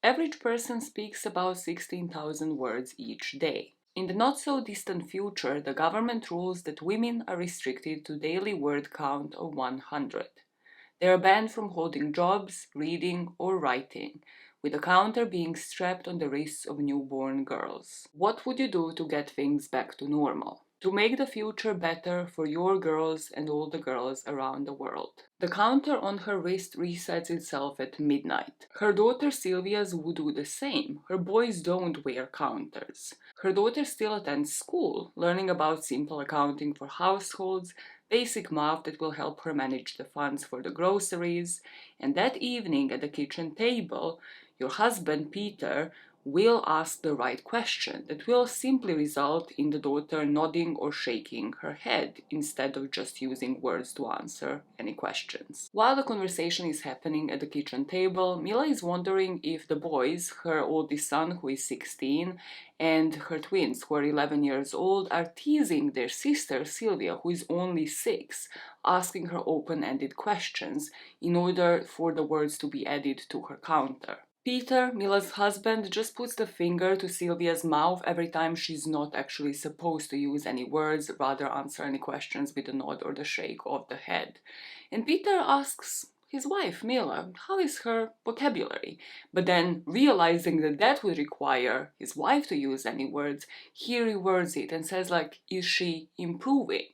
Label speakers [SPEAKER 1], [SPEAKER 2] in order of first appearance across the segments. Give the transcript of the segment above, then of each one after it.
[SPEAKER 1] Average person speaks about 16,000 words each day. In the not-so-distant future, the government rules that women are restricted to daily word count of 100. They are banned from holding jobs, reading, or writing, with a counter being strapped on the wrists of newborn girls. What would you do to get things back to normal? To make the future better for your girls and all the girls around the world. The counter on her wrist resets itself at midnight. Her daughter Sylvia's would do the same. Her boys don't wear counters. Her daughter still attends school, learning about simple accounting for households, basic math that will help her manage the funds for the groceries, and that evening at the kitchen table, your husband Peter will ask the right question that will simply result in the daughter nodding or shaking her head instead of just using words to answer any questions. While the conversation is happening at the kitchen table, Mila is wondering if the boys, her oldest son who is 16 and her twins who are 11 years old, are teasing their sister Sylvia who is only 6, asking her open-ended questions in order for the words to be added to her counter. Peter, Mila's husband, just puts the finger to Sylvia's mouth every time she's not actually supposed to use any words, rather answer any questions with a nod or the shake of the head. And Peter asks his wife, Mila, how is her vocabulary? But then, realizing that that would require his wife to use any words, he rewords it and says is she improving?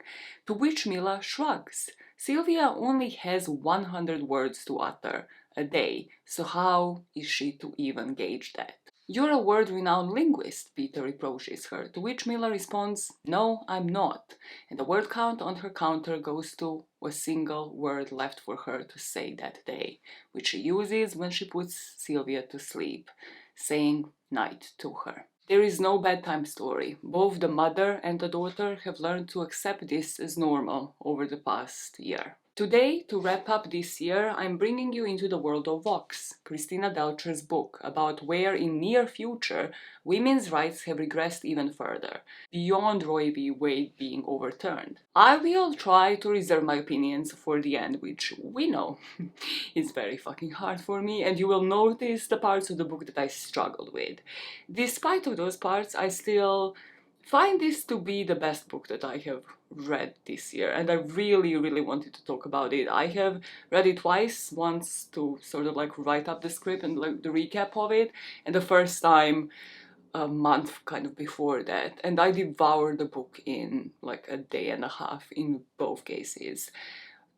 [SPEAKER 1] To which Mila shrugs. Sylvia only has 100 words to utter a day, so how is she to even gauge that? You're a world-renowned linguist, Peter reproaches her, to which Mila responds, no, I'm not, and the word count on her counter goes to a single word left for her to say that day, which she uses when she puts Sylvia to sleep, saying night to her. There is no bedtime story. Both the mother and the daughter have learned to accept this as normal over the past year. Today, to wrap up this year, I'm bringing you into the world of Vox, Christina Delcher's book about where in near future women's rights have regressed even further, beyond Roe v. Wade being overturned. I will try to reserve my opinions for the end, which we know is very fucking hard for me, and you will notice the parts of the book that I struggled with. Despite of those parts, I still find this to be the best book that I have read this year, and I really wanted to talk about it. I have read it twice, once to sort of write up the script and the recap of it, and the first time a month kind of before that, and I devoured the book in a day and a half in both cases.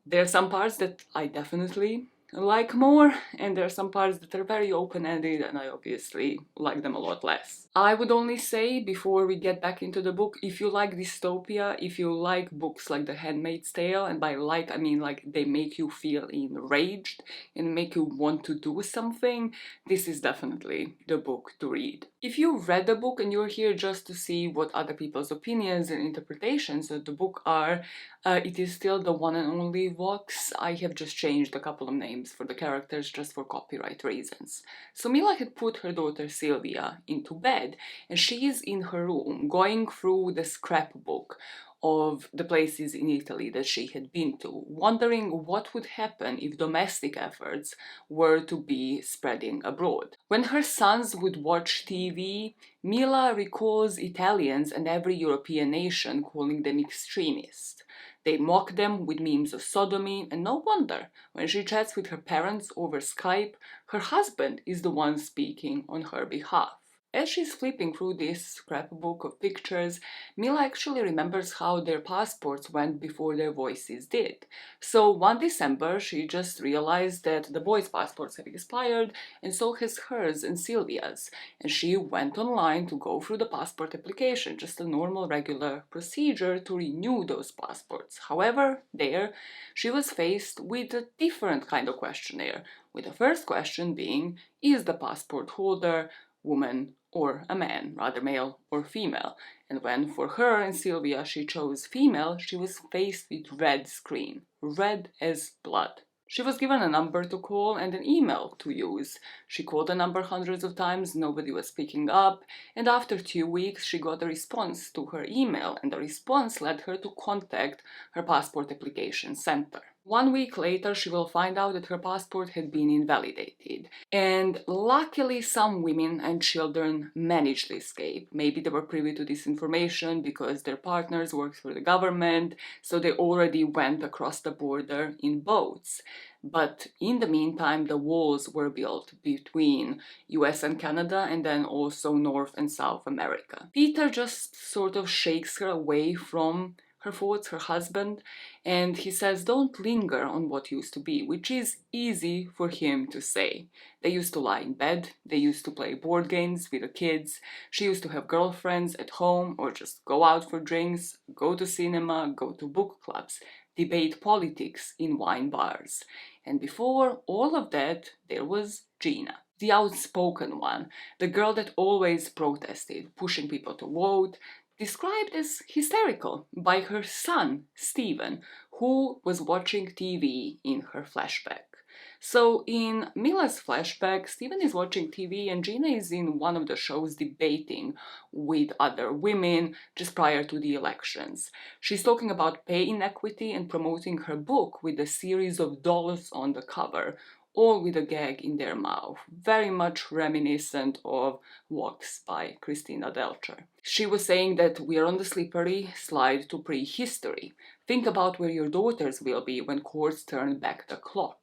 [SPEAKER 1] There are some parts that I definitely like more, and there are some parts that are very open-ended and I obviously like them a lot less. I would only say, before we get back into the book, if you like dystopia, if you like books like The Handmaid's Tale, and by I mean they make you feel enraged and make you want to do something, this is definitely the book to read. If you read the book and you're here just to see what other people's opinions and interpretations of the book are, it is still the one and only Vox. I have just changed a couple of names for the characters just for copyright reasons. So Mila had put her daughter Sylvia into bed, and she is in her room going through the scrapbook of the places in Italy that she had been to, wondering what would happen if domestic efforts were to be spreading abroad. When her sons would watch TV, Mila recalls Italians and every European nation calling them extremists. They mock them with memes of sodomy, and no wonder, when she chats with her parents over Skype, her husband is the one speaking on her behalf. As she's flipping through this scrapbook of pictures, Mila actually remembers how their passports went before their voices did. So one December, she just realized that the boys' passports have expired, and so has hers and Sylvia's. And she went online to go through the passport application, just a normal, regular procedure to renew those passports. However, there, she was faced with a different kind of questionnaire, with the first question being, is the passport holder woman or a man, rather male or female? And when for her and Sylvia she chose female, she was faced with red screen, red as blood. She was given a number to call and an email to use. She called the number hundreds of times, nobody was picking up, and after 2 weeks she got a response to her email, and the response led her to contact her passport application center. 1 week later, she will find out that her passport had been invalidated. And luckily, some women and children managed to escape. Maybe they were privy to this information because their partners worked for the government, so they already went across the border in boats. But in the meantime, the walls were built between US and Canada and then also North and South America. Peter just sort of shakes her away from her thoughts, her husband, and he says, don't linger on what used to be, which is easy for him to say. They used to lie in bed, they used to play board games with the kids, she used to have girlfriends at home or just go out for drinks, go to cinema, go to book clubs, debate politics in wine bars. And before all of that, there was Gina, the outspoken one, the girl that always protested, pushing people to vote, described as hysterical by her son, Stephen, who was watching TV in her flashback. So in Mila's flashback, Stephen is watching TV and Gina is in one of the shows debating with other women just prior to the elections. She's talking about pay inequity and promoting her book with a series of dolls on the cover, all with a gag in their mouth, very much reminiscent of Walks by Christina Delcher. She was saying that we are on the slippery slide to prehistory. Think about where your daughters will be when courts turn back the clock.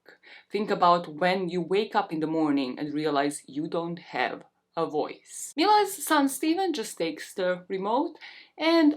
[SPEAKER 1] Think about when you wake up in the morning and realize you don't have a voice. Mila's son Steven just takes the remote and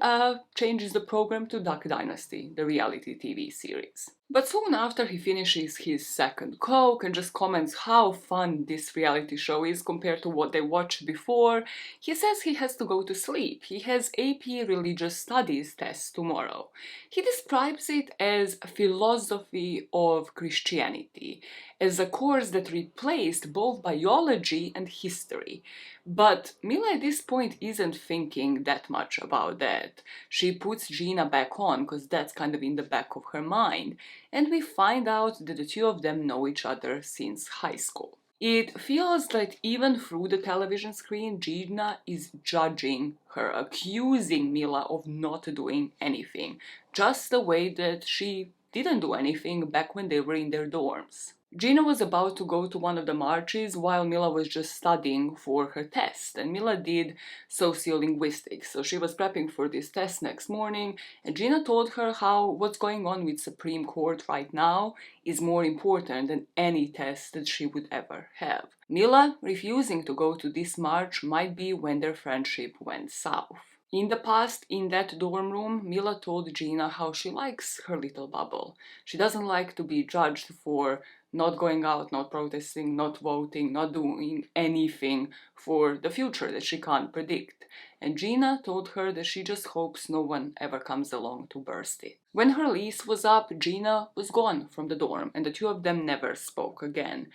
[SPEAKER 1] changes the program to Duck Dynasty, the reality TV series. But soon after he finishes his second Coke and just comments how fun this reality show is compared to what they watched before, he says he has to go to sleep. He has AP Religious Studies test tomorrow. He describes it as a philosophy of Christianity, as a course that replaced both biology and history. But Mila at this point isn't thinking that much about that. She puts Gina back on because that's kind of in the back of her mind, and we find out that the two of them know each other since high school. It feels that even through the television screen, Gina is judging her, accusing Mila of not doing anything, just the way that she didn't do anything back when they were in their dorms. Gina was about to go to one of the marches while Mila was just studying for her test, and Mila did sociolinguistics, so she was prepping for this test next morning, and Gina told her how what's going on with Supreme Court right now is more important than any test that she would ever have. Mila refusing to go to this march might be when their friendship went south. In the past, in that dorm room, Mila told Gina how she likes her little bubble. She doesn't like to be judged for not going out, not protesting, not voting, not doing anything for the future that she can't predict. And Gina told her that she just hopes no one ever comes along to burst it. When her lease was up, Gina was gone from the dorm, and the two of them never spoke again.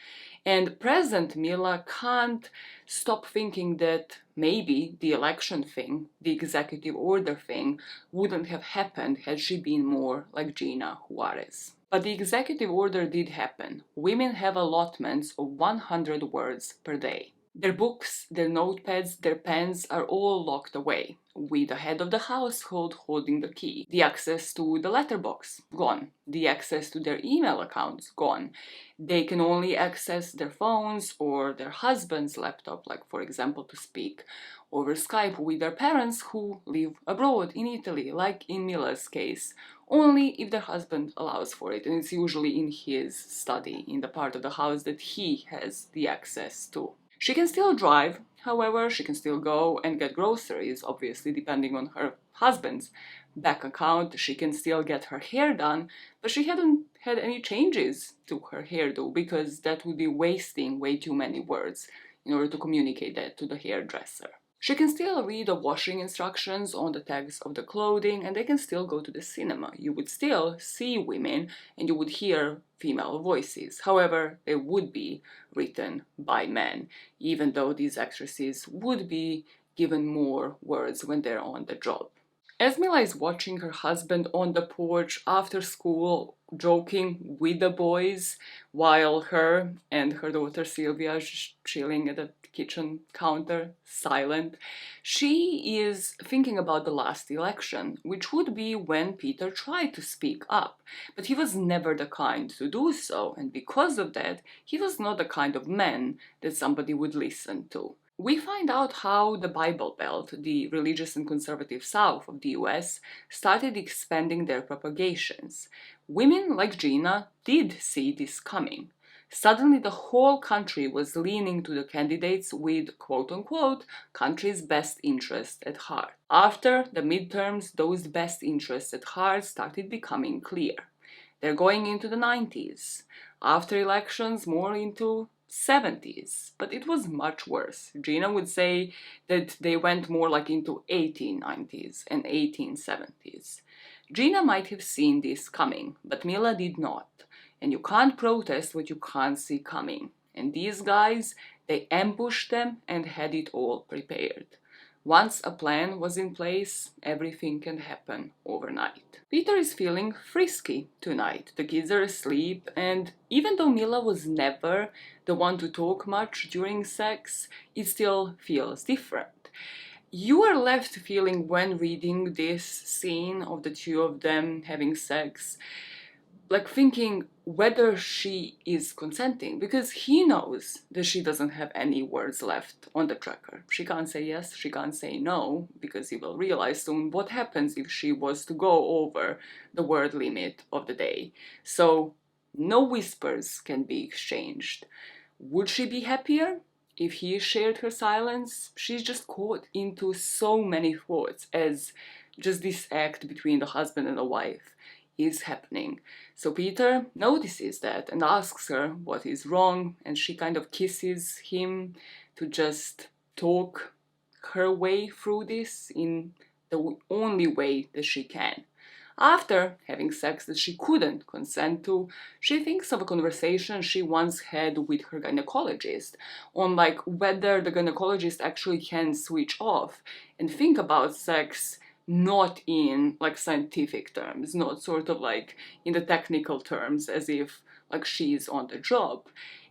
[SPEAKER 1] And present Mila can't stop thinking that maybe the election thing, the executive order thing, wouldn't have happened had she been more like Gina Juarez. But the executive order did happen. Women have allotments of 100 words per day. Their books, their notepads, their pens are all locked away, with the head of the household holding the key. The access to the letterbox, gone. The access to their email accounts, gone. They can only access their phones or their husband's laptop, like for example to speak over Skype with their parents who live abroad in Italy, like in Mila's case, only if their husband allows for it, and it's usually in his study, in the part of the house that he has the access to. She can still drive, however, she can still go and get groceries, obviously depending on her husband's bank account. She can still get her hair done, but she hadn't had any changes to her hairdo because that would be wasting way too many words in order to communicate that to the hairdresser. She can still read the washing instructions on the tags of the clothing, and they can still go to the cinema. You would still see women and you would hear female voices. However, they would be written by men, even though these actresses would be given more words when they're on the job. As Mila is watching her husband on the porch after school, joking with the boys, while her and her daughter Sylvia is just chilling at the kitchen counter, silent, she is thinking about the last election, which would be when Peter tried to speak up. But he was never the kind to do so, and because of that, he was not the kind of man that somebody would listen to. We find out how the Bible Belt, the religious and conservative south of the US, started expanding their propagations. Women like Gina did see this coming. Suddenly, the whole country was leaning to the candidates with quote unquote country's best interest at heart. After the midterms, those best interests at heart started becoming clear. They're going into the 90s. After elections, more into 70s. But it was much worse. Gina would say that they went more like into 1890s and 1870s. Gina might have seen this coming, but Mila did not. And you can't protest what you can't see coming. And these guys, they ambushed them and had it all prepared. Once a plan was in place, everything can happen overnight. Peter is feeling frisky tonight. The kids are asleep, and even though Mila was never the one to talk much during sex, it still feels different. You are left feeling when reading this scene of the two of them having sex, like thinking whether she is consenting, because he knows that she doesn't have any words left on the tracker. She can't say yes, she can't say no, because he will realize soon what happens if she was to go over the word limit of the day. So no whispers can be exchanged. Would she be happier if he shared her silence? She's just caught into so many thoughts as just this act between the husband and the wife is happening. So Peter notices that and asks her what is wrong, and she kind of kisses him to just talk her way through this in the only way that she can. After having sex that she couldn't consent to, she thinks of a conversation she once had with her gynecologist on like whether the gynecologist actually can switch off and think about sex not in like scientific terms, not sort of like in the technical terms as if like she's on the job.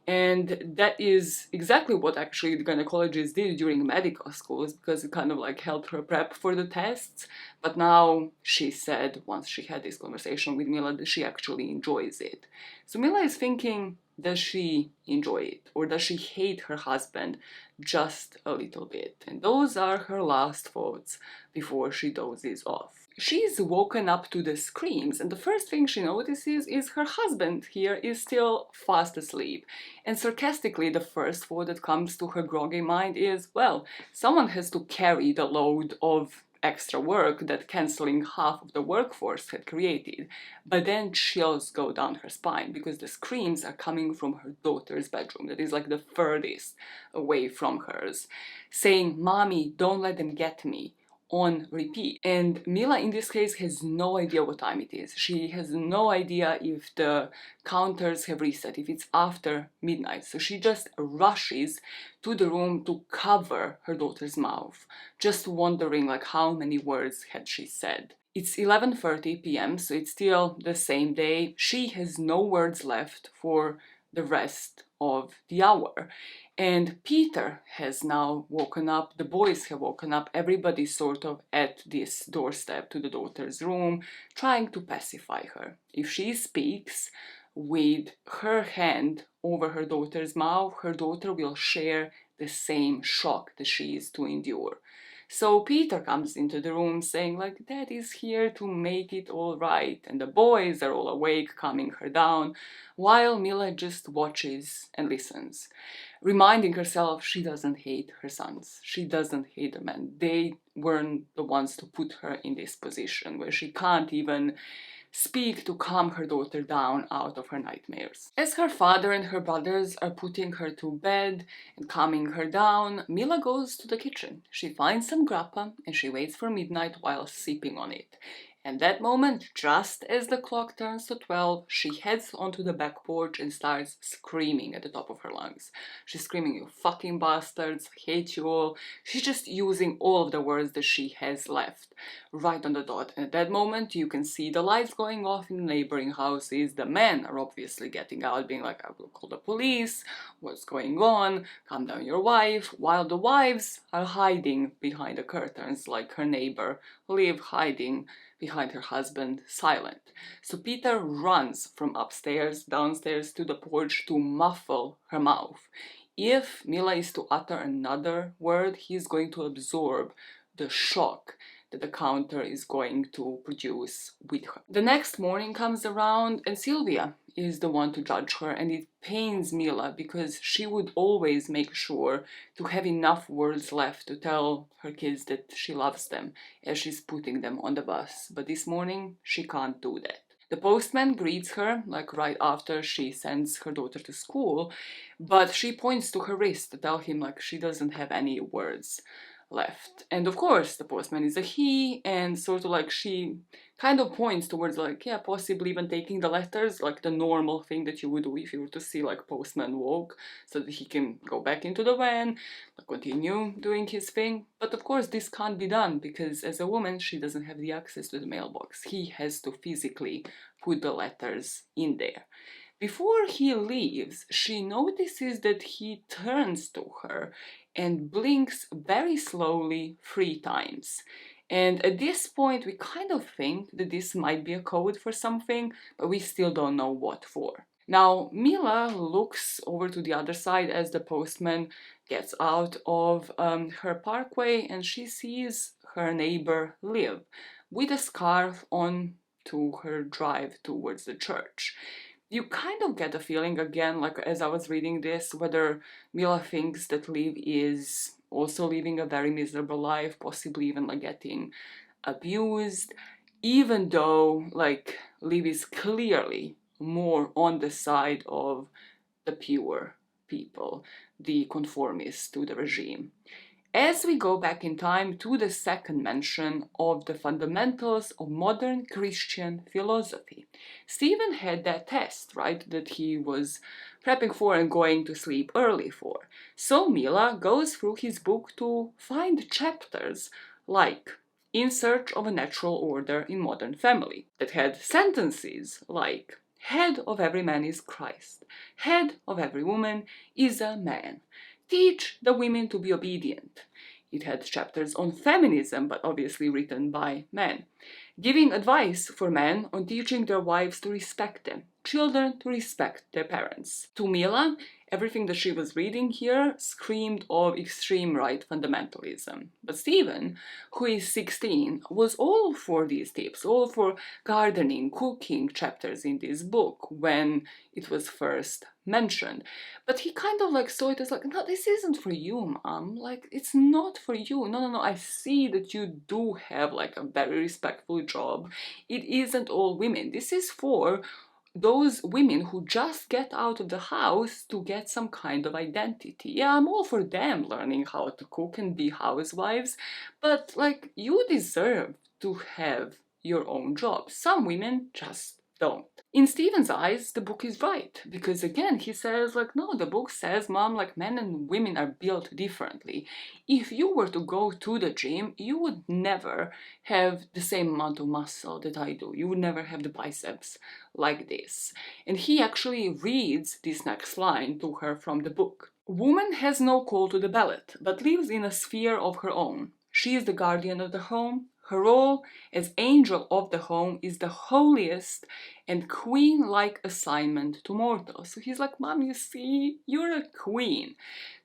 [SPEAKER 1] And that is exactly what actually the gynecologist did during medical schools, because it kind of like helped her prep for the tests. But now she said, once she had this conversation with Mila, that she actually enjoys it. So Mila is thinking, does she enjoy it? Or does she hate her husband just a little bit? And those are her last thoughts before she dozes off. She's woken up to the screams, and the first thing she notices is her husband here is still fast asleep. And sarcastically, the first thought that comes to her groggy mind is, well, someone has to carry the load of extra work that cancelling half of the workforce had created. But then chills go down her spine because the screams are coming from her daughter's bedroom that is like the furthest away from hers, saying, "Mommy, don't let them get me," on repeat. And Mila in this case has no idea what time it is. She has no idea if the counters have reset, if it's after midnight. So she just rushes to the room to cover her daughter's mouth, just wondering like how many words had she said. It's 11:30 p.m., so it's still the same day. She has no words left for the rest of the hour. And Peter has now woken up, the boys have woken up, everybody's sort of at this doorstep to the daughter's room, trying to pacify her. If she speaks with her hand over her daughter's mouth, her daughter will share the same shock that she is to endure. So Peter comes into the room saying like, Dad is here to make it all right, and the boys are all awake, calming her down, while Mila just watches and listens, reminding herself she doesn't hate her sons. She doesn't hate the men. They weren't the ones to put her in this position where she can't even speak to calm her daughter down out of her nightmares. As her father and her brothers are putting her to bed and calming her down, Mila goes to the kitchen. She finds some grappa and she waits for midnight while sipping on it. And that moment, just as the clock turns to 12, she heads onto the back porch and starts screaming at the top of her lungs. She's screaming, "You fucking bastards, I hate you all." She's just using all of the words that she has left, right on the dot. And at that moment, you can see the lights going off in the neighboring houses. The men are obviously getting out, being like, "I will call the police, what's going on, calm down your wife," while the wives are hiding behind the curtains like her neighbor Liv, hiding behind her husband, silent. So Peter runs from upstairs, downstairs to the porch to muffle her mouth. If Mila is to utter another word, he's going to absorb the shock that the counter is going to produce with her. The next morning comes around and Sylvia is the one to judge her, and it pains Mila because she would always make sure to have enough words left to tell her kids that she loves them as she's putting them on the bus. But this morning she can't do that. The postman greets her, like right after she sends her daughter to school, but she points to her wrist to tell him like she doesn't have any words left. And of course, the postman is a he, and sort of like she kind of points towards like, yeah, possibly even taking the letters, like the normal thing that you would do if you were to see like postman walk, so that he can go back into the van, continue doing his thing. But of course, this can't be done because as a woman, she doesn't have the access to the mailbox. He has to physically put the letters in there. Before he leaves, she notices that he turns to her and blinks very slowly 3 times. And at this point, we kind of think that this might be a code for something, but we still don't know what for. Now, Mila looks over to the other side as the postman gets out of her parkway, and she sees her neighbor Liv with a scarf on to her drive towards the church. You kind of get a feeling again, like as I was reading this, whether Mila thinks that Liv is also living a very miserable life, possibly even like getting abused, even though like Liv is clearly more on the side of the pure people, the conformists to the regime. As we go back in time to the second mention of the fundamentals of modern Christian philosophy, Stephen had that test, right, that he was prepping for and going to sleep early for. So Mila goes through his book to find chapters like In Search of a Natural Order in Modern Family, that had sentences like Head of every man is Christ, head of every woman is a man. Teach the women to be obedient. It had chapters on feminism, but obviously written by men. Giving advice for men on teaching their wives to respect them, children to respect their parents. To Mila, everything that she was reading here screamed of extreme right fundamentalism. But Stephen, who is 16, was all for these tips, all for gardening, cooking chapters in this book when it was first mentioned. But he kind of like saw it as like, no, this isn't for you, mom. Like, it's not for you. No. I see that you do have like a very respectful job. It isn't all women. This is for those women who just get out of the house to get some kind of identity. Yeah, I'm all for them learning how to cook and be housewives, but like, you deserve to have your own job. Some women just don't. In Stephen's eyes, the book is right, because again, he says like, no, the book says, mom, like men and women are built differently. If you were to go to the gym, you would never have the same amount of muscle that I do. You would never have the biceps like this. And he actually reads this next line to her from the book. Woman has no call to the ballot, but lives in a sphere of her own. She is the guardian of the home. Her role as angel of the home is the holiest and queen-like assignment to mortals. So he's like, mom, you see, you're a queen.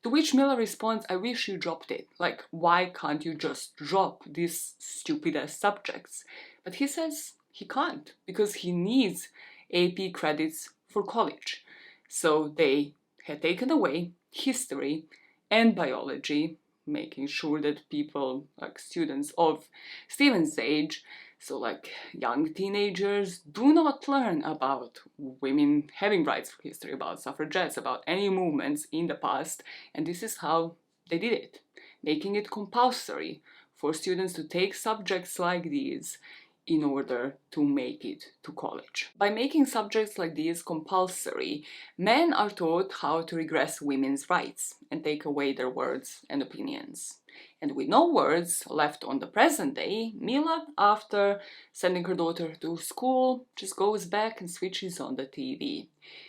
[SPEAKER 1] To which Miller responds, I wish you dropped it. Like, why can't you just drop these stupid-ass subjects? But he says he can't, because he needs AP credits for college. So they had taken away history and biology, making sure that people, like students of Stephen's age, so like young teenagers, do not learn about women having rights for history, about suffragettes, about any movements in the past. And this is how they did it, making it compulsory for students to take subjects like these in order to make it to college. By making subjects like these compulsory, men are taught how to regress women's rights and take away their words and opinions. And with no words left on the present day, Mila, after sending her daughter to school, just goes back and switches on the TV.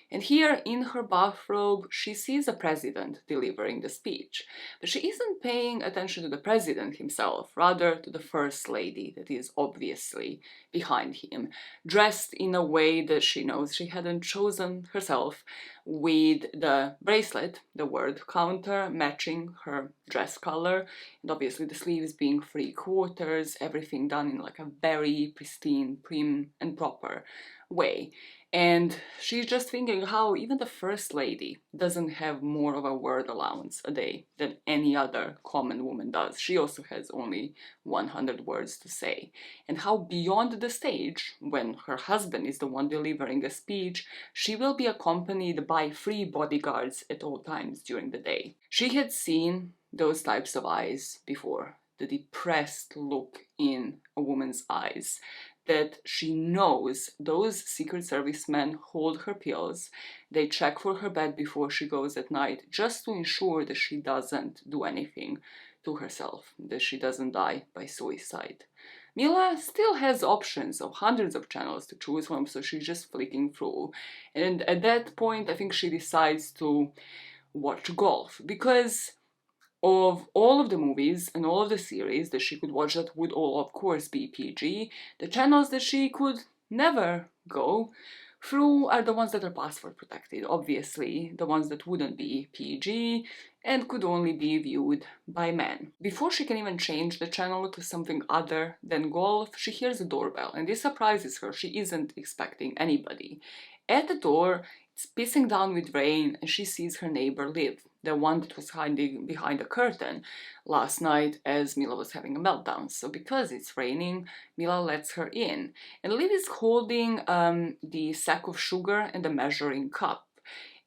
[SPEAKER 1] And here, in her bathrobe, she sees the president delivering the speech. But she isn't paying attention to the president himself, rather to the first lady that is obviously behind him, dressed in a way that she knows she hadn't chosen herself, with the bracelet, the word counter, matching her dress color, and obviously the sleeves being 3/4, everything done in like a very pristine, prim and proper way. And she's just thinking how even the first lady doesn't have more of a word allowance a day than any other common woman does. She also has only 100 words to say. And how beyond the stage, when her husband is the one delivering a speech, she will be accompanied by 3 bodyguards at all times during the day. She had seen those types of eyes before, the depressed look in a woman's eyes, that she knows those Secret Service men hold her pills, they check for her bed before she goes at night, just to ensure that she doesn't do anything to herself, that she doesn't die by suicide. Mila still has options of hundreds of channels to choose from, so she's just flicking through. And at that point, I think she decides to watch golf, because of all of the movies and all of the series that she could watch that would all, of course, be PG, the channels that she could never go through are the ones that are password protected, obviously, the ones that wouldn't be PG and could only be viewed by men. Before she can even change the channel to something other than golf, she hears a doorbell, and this surprises her. She isn't expecting anybody. At the door, it's pissing down with rain, and she sees her neighbor Liv, the one that was hiding behind a curtain last night as Mila was having a meltdown. So because it's raining, Mila lets her in. And Liv is holding the sack of sugar and the measuring cup.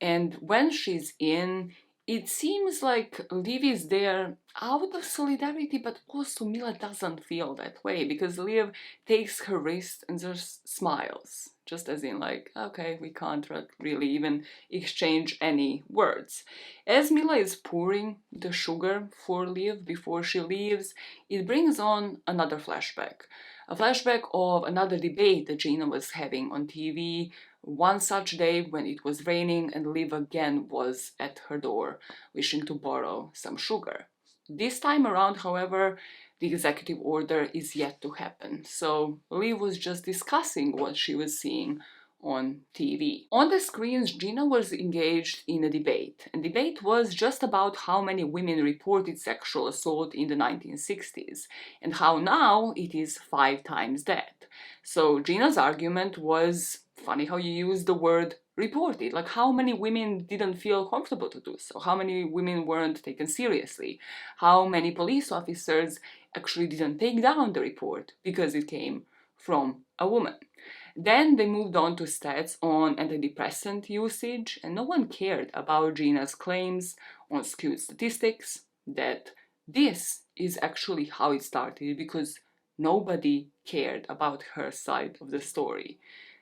[SPEAKER 1] And when she's in, it seems like Liv is there out of solidarity, but also Mila doesn't feel that way, because Liv takes her wrist and just smiles. Just as in like, okay, we can't really even exchange any words. As Mila is pouring the sugar for Liv before she leaves, it brings on another flashback. A flashback of another debate that Gina was having on TV one such day when it was raining and Liv again was at her door, wishing to borrow some sugar. This time around, however, the executive order is yet to happen, so Liv was just discussing what she was seeing on TV. On the screens, Gina was engaged in a debate, and debate was just about how many women reported sexual assault in the 1960s, and how now it is 5 times that. So Gina's argument was, funny how you use the word reported, like how many women didn't feel comfortable to do so, how many women weren't taken seriously, how many police officers actually didn't take down the report because it came from a woman. Then they moved on to stats on antidepressant usage, and no one cared about Gina's claims on skewed statistics that this is actually how it started, because nobody cared about her side of the story.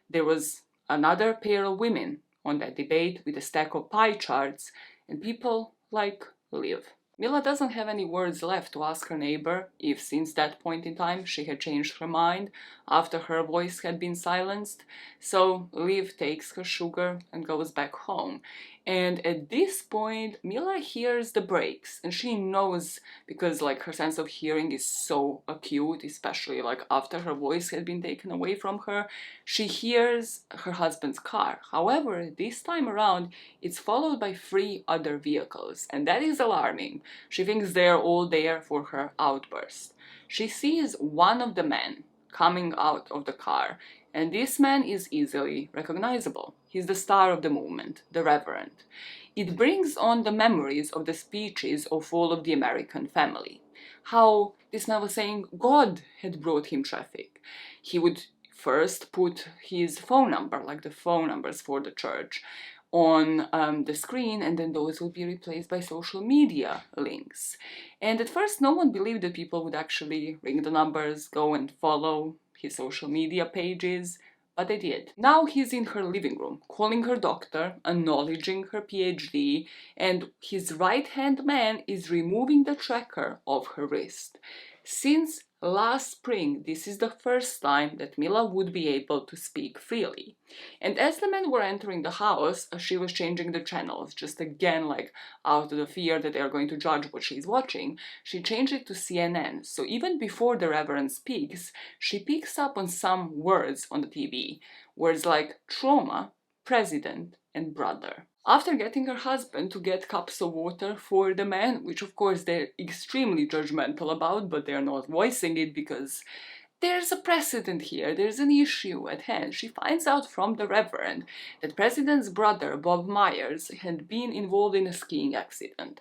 [SPEAKER 1] There was another pair of women on that debate with a stack of pie charts, and people like Liv. Mila doesn't have any words left to ask her neighbor if since that point in time she had changed her mind after her voice had been silenced, so Liv takes her sugar and goes back home. And at this point, Mila hears the brakes, and she knows, because like her sense of hearing is so acute, especially like after her voice had been taken away from her, she hears her husband's car. However, this time around, it's followed by 3 other vehicles, and that is alarming. She thinks they're all there for her outburst. She sees one of the men coming out of the car, and this man is easily recognizable. He's the star of the movement, the Reverend. It brings on the memories of the speeches of all of the American family. How this man was saying God had brought him traffic. He would first put his phone number, like the phone numbers for the church, on the screen, and then those will be replaced by social media links. And at first no one believed that people would actually ring the numbers, go and follow his social media pages, but they did. Now he's in her living room, calling her doctor, acknowledging her PhD, and his right-hand man is removing the tracker of her wrist. Since last spring, this is the first time that Mila would be able to speak freely. And as the men were entering the house, she was changing the channels, just again, like out of the fear that they are going to judge what she's watching, she changed it to CNN. So even before the Reverend speaks, she picks up on some words on the TV. Words like trauma, president, and brother. After getting her husband to get cups of water for the men, which of course they're extremely judgmental about, but they're not voicing it because there's a precedent here, there's an issue at hand. She finds out from the Reverend that President's brother, Bob Myers, had been involved in a skiing accident.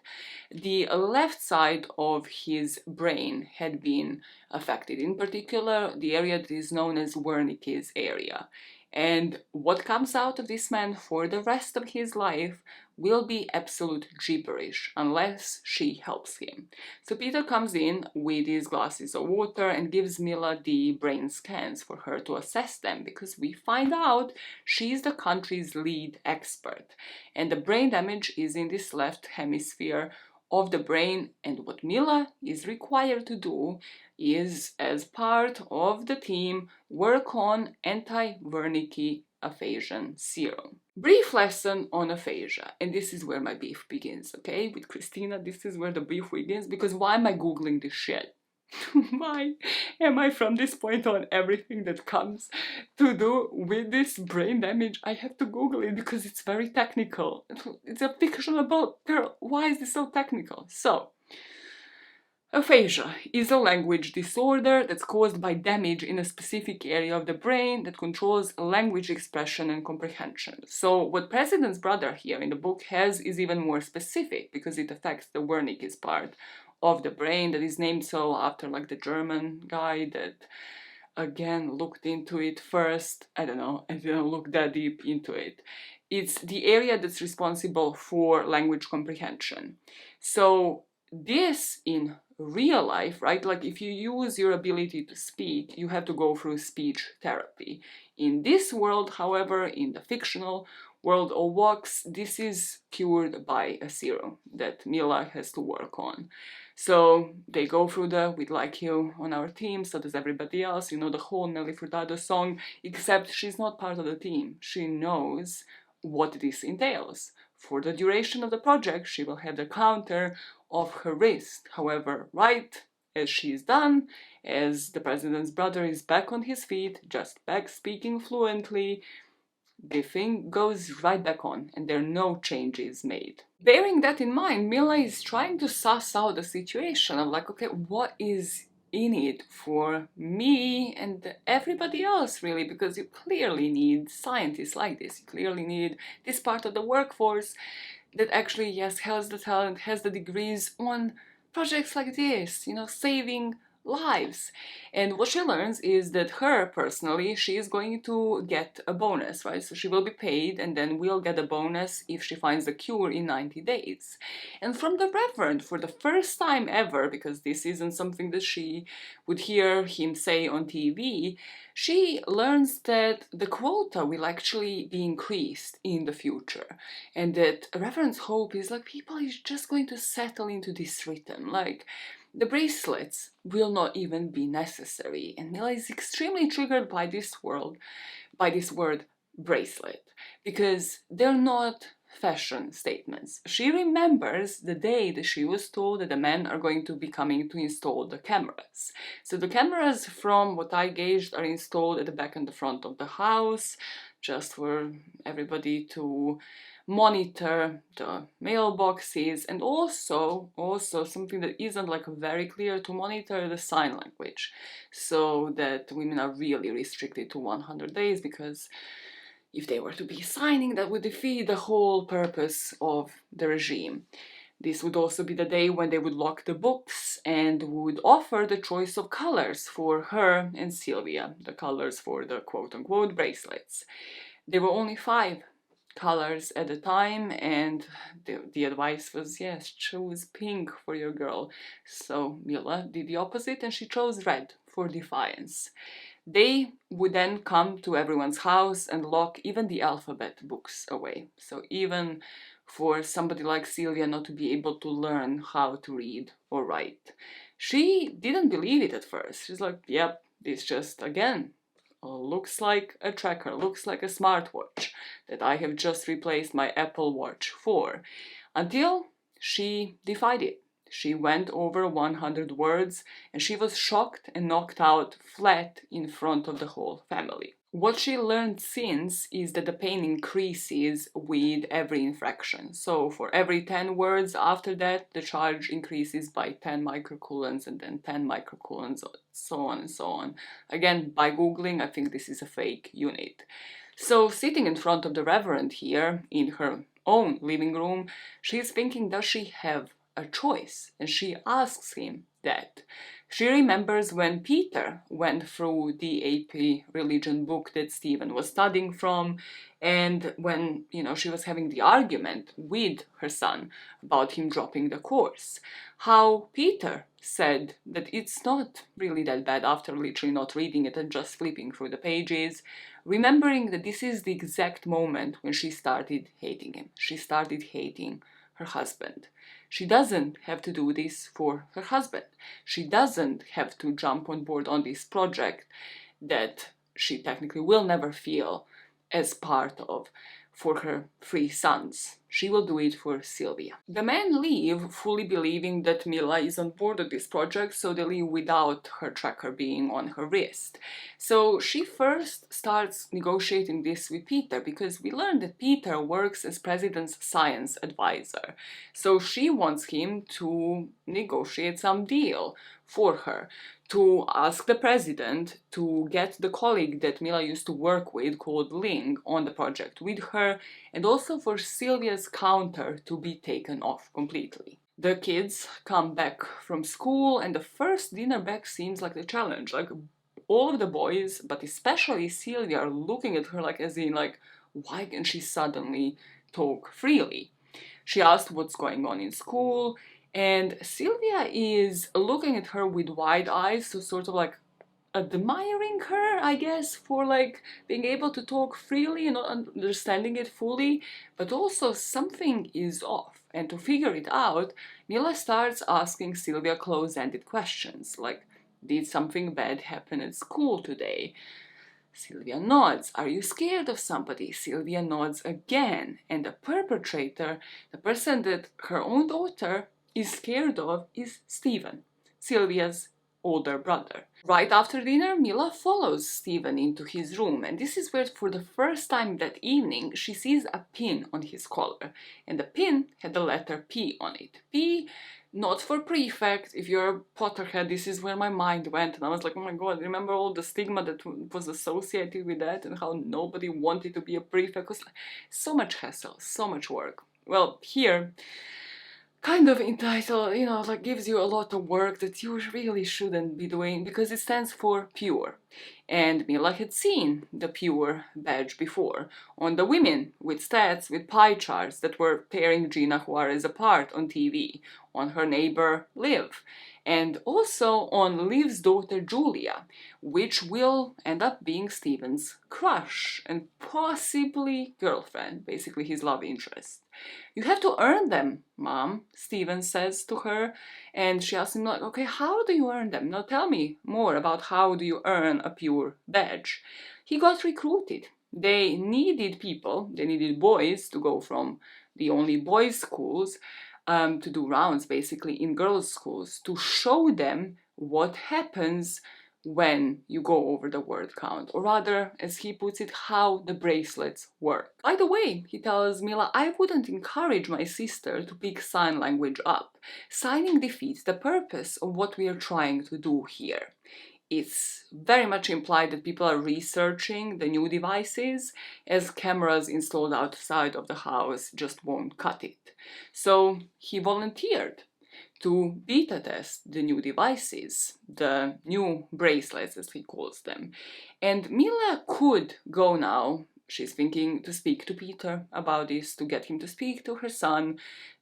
[SPEAKER 1] The left side of his brain had been affected, in particular the area that is known as Wernicke's area. And what comes out of this man for the rest of his life will be absolute gibberish unless she helps him. So Peter comes in with his glasses of water and gives Mila the brain scans for her to assess them, because we find out she's the country's lead expert. And the brain damage is in this left hemisphere of the brain, and what Mila is required to do is, as part of the team, work on anti-Wernicke aphasia serum. Brief lesson on aphasia, and this is where my beef begins, okay? With Christina, this is where the beef begins, because why am I googling this shit? Why am I from this point on, everything that comes to do with this brain damage, I have to Google it because it's very technical. It's a fictional book. Girl, why is this so technical? So, aphasia is a language disorder that's caused by damage in a specific area of the brain that controls language expression and comprehension. So what President's brother here in the book has is even more specific because it affects the Wernicke's part of the brain that is named so after like the German guy that again looked into it first. I don't know, I didn't look that deep into it. It's the area that's responsible for language comprehension. So this in real life, right? Like if you use your ability to speak, you have to go through speech therapy. In this world, however, in the fictional world of walks, this is cured by a serum that Mila has to work on. So they go through the "We'd like you on our team," so does everybody else, you know, the whole Nelly Furtado song, except she's not part of the team. She knows what this entails. For the duration of the project, she will have the counter of her wrist. However, right as she's done, as the president's brother is back on his feet, just back speaking fluently, the thing goes right back on and there are no changes made. Bearing that in mind, Mila is trying to suss out the situation of like, okay, what is in it for me and everybody else really, because you clearly need scientists like this. You clearly need this part of the workforce that actually, yes, has the talent, has the degrees on projects like this, you know, saving lives. And what she learns is that her personally, she is going to get a bonus, right? So she will be paid and then will get a bonus if she finds the cure in 90 days. And from the Reverend, for the first time ever, because this isn't something that she would hear him say on TV, she learns that the quota will actually be increased in the future. And that Reverend's hope is like people is just going to settle into this rhythm. Like, the bracelets will not even be necessary, and Mila is extremely triggered by this word bracelet, because they're not fashion statements. She remembers the day that she was told that the men are going to be coming to install the cameras. So the cameras, from what I gauged, are installed at the back and the front of the house, just for everybody to monitor the mailboxes, and also something that isn't like very clear, to monitor the sign language, so that women are really restricted to 100 days, because if they were to be signing, that would defeat the whole purpose of the regime. This would also be the day when they would lock the books and would offer the choice of colors for her and Sylvia, the colors for the quote-unquote bracelets. There were only 5 colors at the time, and the advice was, yes, choose pink for your girl. So Mila did the opposite and she chose red for defiance. They would then come to everyone's house and lock even the alphabet books away. So even for somebody like Sylvia not to be able to learn how to read or write. She didn't believe it at first. She's like, yep, this just, again, looks like a tracker, looks like a smartwatch that I have just replaced my Apple Watch for. Until she defied it. She went over 100 words and she was shocked and knocked out flat in front of the whole family. What she learned since is that the pain increases with every infraction. So for every 10 words after that, the charge increases by 10 microcoulombs and then 10 microcoulombs, so on and so on. Again, by Googling, I think this is a fake unit. So sitting in front of the Reverend here in her own living room, she's thinking, does she have a choice? And she asks him that. She remembers when Peter went through the AP religion book that Stephen was studying from, and when, she was having the argument with her son about him dropping the course. How Peter said that it's not really that bad after literally not reading it and just flipping through the pages, remembering that this is the exact moment when she started hating him. She started hating her husband. She doesn't have to do this for her husband. She doesn't have to jump on board on this project that she technically will never feel as part of for her 3 sons. She will do it for Sylvia. The men leave fully believing that Mila is on board of this project, so they leave without her tracker being on her wrist. So she first starts negotiating this with Peter, because we learned that Peter works as president's science advisor. So she wants him to negotiate some deal for her, to ask the president to get the colleague that Mila used to work with, called Ling, on the project with her, and also for Sylvia's counter to be taken off completely. The kids come back from school, and the first dinner back seems like the challenge. Like, all of the boys, but especially Sylvia, are looking at her like as in like, why can she suddenly talk freely? She asked what's going on in school, and Sylvia is looking at her with wide eyes, so sort of like admiring her, I guess, for like being able to talk freely and not understanding it fully, but also something is off. And to figure it out, Mila starts asking Sylvia close-ended questions, like, did something bad happen at school today? Sylvia nods. Are you scared of somebody? Sylvia nods again. And the perpetrator, the person that her own daughter is scared of, is Stephen, Sylvia's older brother. Right after dinner, Mila follows Stephen into his room, and this is where for the first time that evening she sees a pin on his collar, and the pin had the letter P on it. P, not for prefect. If you're a Potterhead, this is where my mind went, and I was like, oh my god, remember all the stigma that was associated with that, and how nobody wanted to be a prefect? It was like, so much hassle, so much work. Well, here, kind of entitled, like gives you a lot of work that you really shouldn't be doing, because it stands for pure. And Mila had seen the pure badge before on the women with stats, with pie charts that were tearing Gina Juarez apart on TV, on her neighbor Liv, and also on Liv's daughter Julia, which will end up being Stephen's crush and possibly girlfriend, basically his love interest. You have to earn them, Mom, Stephen says to her, and she asks him, like, okay, how do you earn them? Now tell me more about how do you earn a pure badge. He got recruited. They needed people, they needed boys to go from the only boys' schools to do rounds, basically, in girls' schools, to show them what happens when you go over the word count, or rather, as he puts it, how the bracelets work. By the way, he tells Mila, I wouldn't encourage my sister to pick sign language up. Signing defeats the purpose of what we are trying to do here. It's very much implied that people are researching the new devices, as cameras installed outside of the house just won't cut it. So he volunteered to beta test the new devices, the new bracelets as he calls them. And Mila could go now she's thinking to speak to Peter about this, to get him to speak to her son,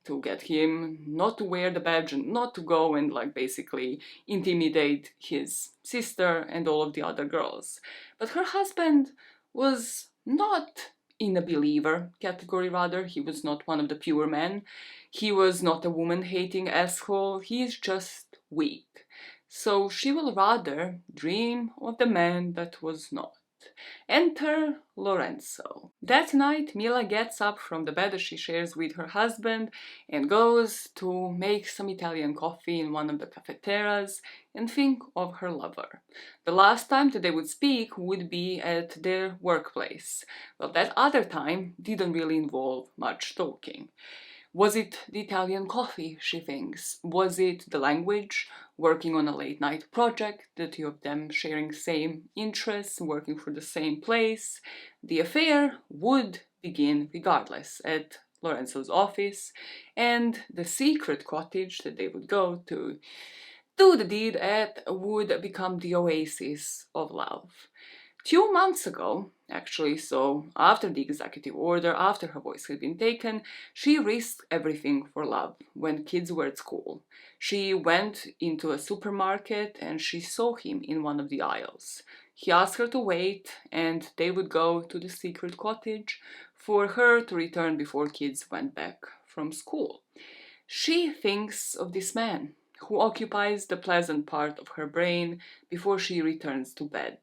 [SPEAKER 1] to get him not to wear the badge and not to go and like basically intimidate his sister and all of the other girls. But her husband was not in a believer category, rather. He was not one of the pure men. He was not a woman-hating asshole. He's just weak. So she will rather dream of the man that was not. Enter Lorenzo. That night, Mila gets up from the bed that she shares with her husband and goes to make some Italian coffee in one of the cafeterias and think of her lover. The last time that they would speak would be at their workplace. Well, that other time didn't really involve much talking. Was it the Italian coffee, she thinks? Was it the language? Working on a late night project, the two of them sharing same interests, working for the same place? The affair would begin regardless at Lorenzo's office, and the secret cottage that they would go to do the deed at would become the oasis of love. 2 months ago, actually, so after the executive order, after her voice had been taken, she risked everything for love when kids were at school. She went into a supermarket and she saw him in one of the aisles. He asked her to wait and they would go to the secret cottage for her to return before kids went back from school. She thinks of this man who occupies the pleasant part of her brain before she returns to bed.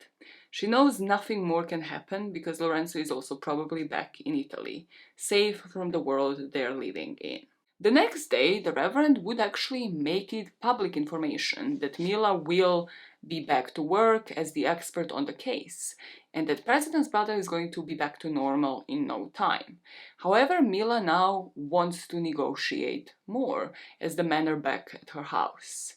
[SPEAKER 1] She knows nothing more can happen because Lorenzo is also probably back in Italy, safe from the world they're living in. The next day, the Reverend would actually make it public information that Mila will be back to work as the expert on the case, and that President's brother is going to be back to normal in no time. However, Mila now wants to negotiate more as the men are back at her house.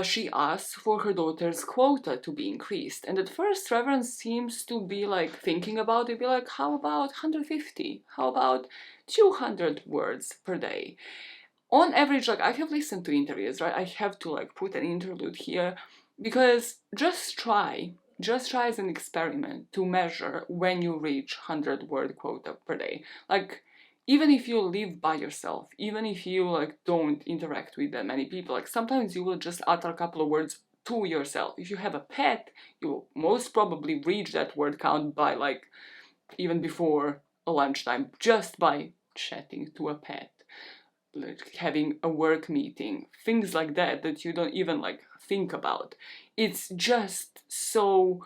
[SPEAKER 1] She asks for her daughter's quota to be increased, and at first Reverend seems to be like thinking about it, be like, how about 150? How about 200 words per day? On average, like I have listened to interviews, right? I have to like put an interlude here because just try as an experiment to measure when you reach 100-word quota per day. Like even if you live by yourself, even if you like don't interact with that many people, like sometimes you will just utter a couple of words to yourself. If you have a pet, you will most probably reach that word count by like even before lunchtime, just by chatting to a pet, like having a work meeting, things like that that you don't even like think about. It's just so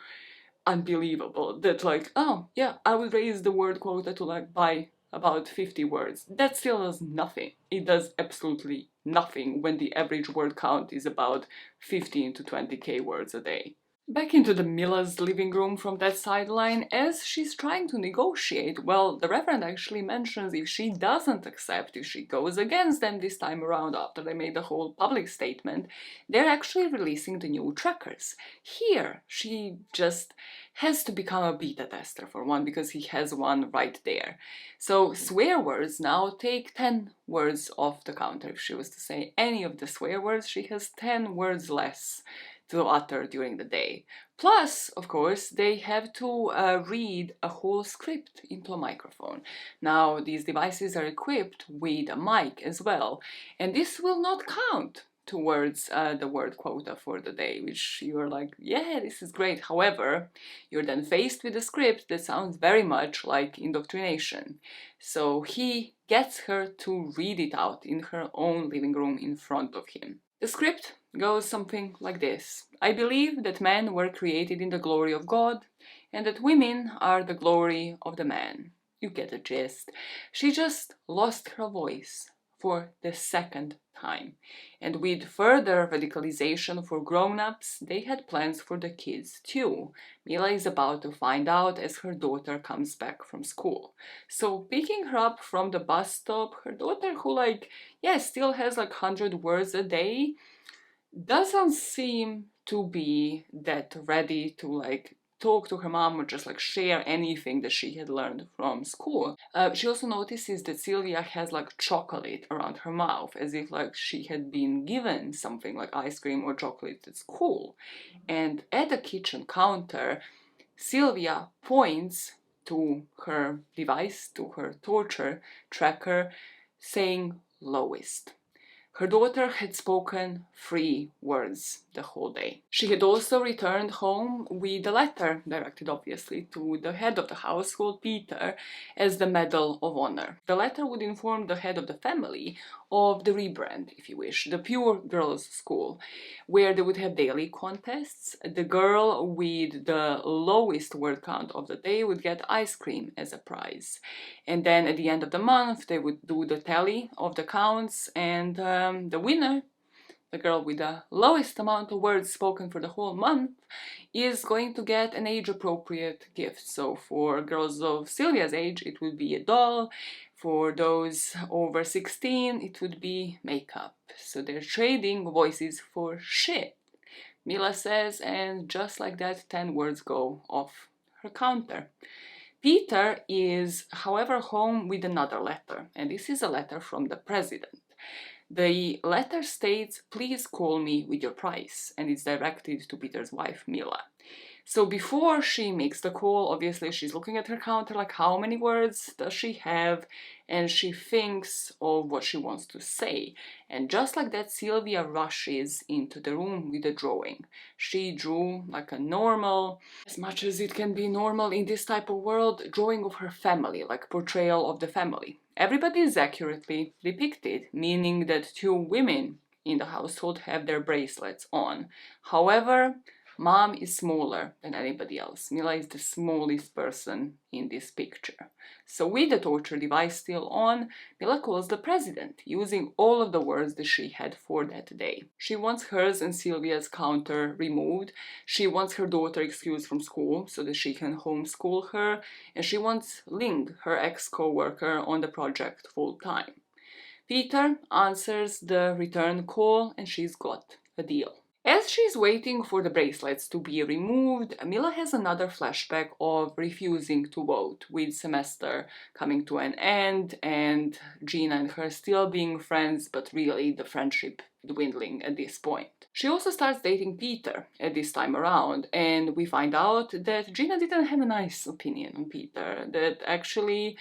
[SPEAKER 1] unbelievable that like, oh yeah, I will raise the word quota to like by about 50 words. That still does nothing. It does absolutely nothing when the average word count is about 15 to 20k words a day. Back into the Mila's living room from that sideline, as she's trying to negotiate, well, the Reverend actually mentions if she doesn't accept, if she goes against them this time around after they made the whole public statement, they're actually releasing the new trackers. Here, she just has to become a beta tester for one because he has one right there. So swear words now take 10 words off the counter. If she was to say any of the swear words, she has 10 words less to utter during the day. Plus, of course, they have to read a whole script into a microphone. Now, these devices are equipped with a mic as well, and this will not count towards the word quota for the day, which you're like, yeah, this is great. However, you're then faced with a script that sounds very much like indoctrination. So he gets her to read it out in her own living room in front of him. The script goes something like this. I believe that men were created in the glory of God and that women are the glory of the man. You get the gist. She just lost her voice for the second time. And with further radicalization for grown-ups, they had plans for the kids too. Mila is about to find out as her daughter comes back from school. So picking her up from the bus stop, her daughter who still has 100 words a day, doesn't seem to be that ready to talk to her mom or just share anything that she had learned from school. She also notices that Sylvia has chocolate around her mouth, as if she had been given something like ice cream or chocolate at school. And at the kitchen counter, Sylvia points to her device, to her torture tracker, saying lowest. Her daughter had spoken 3 words the whole day. She had also returned home with a letter, directed obviously to the head of the household, Peter, as the Medal of Honor. The letter would inform the head of the family of the rebrand, if you wish, the pure girls' school, where they would have daily contests. The girl with the lowest word count of the day would get ice cream as a prize. And then at the end of the month, they would do the tally of the counts, and the winner, the girl with the lowest amount of words spoken for the whole month, is going to get an age-appropriate gift. So for girls of Sylvia's age, it would be a doll. For those over 16, it would be makeup. So they're trading voices for shit, Mila says, and just like that, 10 words go off her counter. Peter is, however, home with another letter, and this is a letter from the president. The letter states, "Please call me with your price," and it's directed to Peter's wife, Mila. So before she makes the call, obviously she's looking at her counter, like how many words does she have, and she thinks of what she wants to say. And just like that, Sylvia rushes into the room with a drawing. She drew like a normal, as much as it can be normal in this type of world, drawing of her family, like portrayal of the family. Everybody is accurately depicted, meaning that 2 women in the household have their bracelets on. However, Mom is smaller than anybody else. Mila is the smallest person in this picture. So with the torture device still on, Mila calls the president, using all of the words that she had for that day. She wants hers and Sylvia's counter removed. She wants her daughter excused from school so that she can homeschool her. And she wants Ling, her ex-co-worker, on the project full time. Peter answers the return call and she's got a deal. As she's waiting for the bracelets to be removed, Mila has another flashback of refusing to vote, with semester coming to an end and Gina and her still being friends, but really the friendship dwindling at this point. She also starts dating Peter at this time around, and we find out that Gina didn't have a nice opinion on Peter, that actually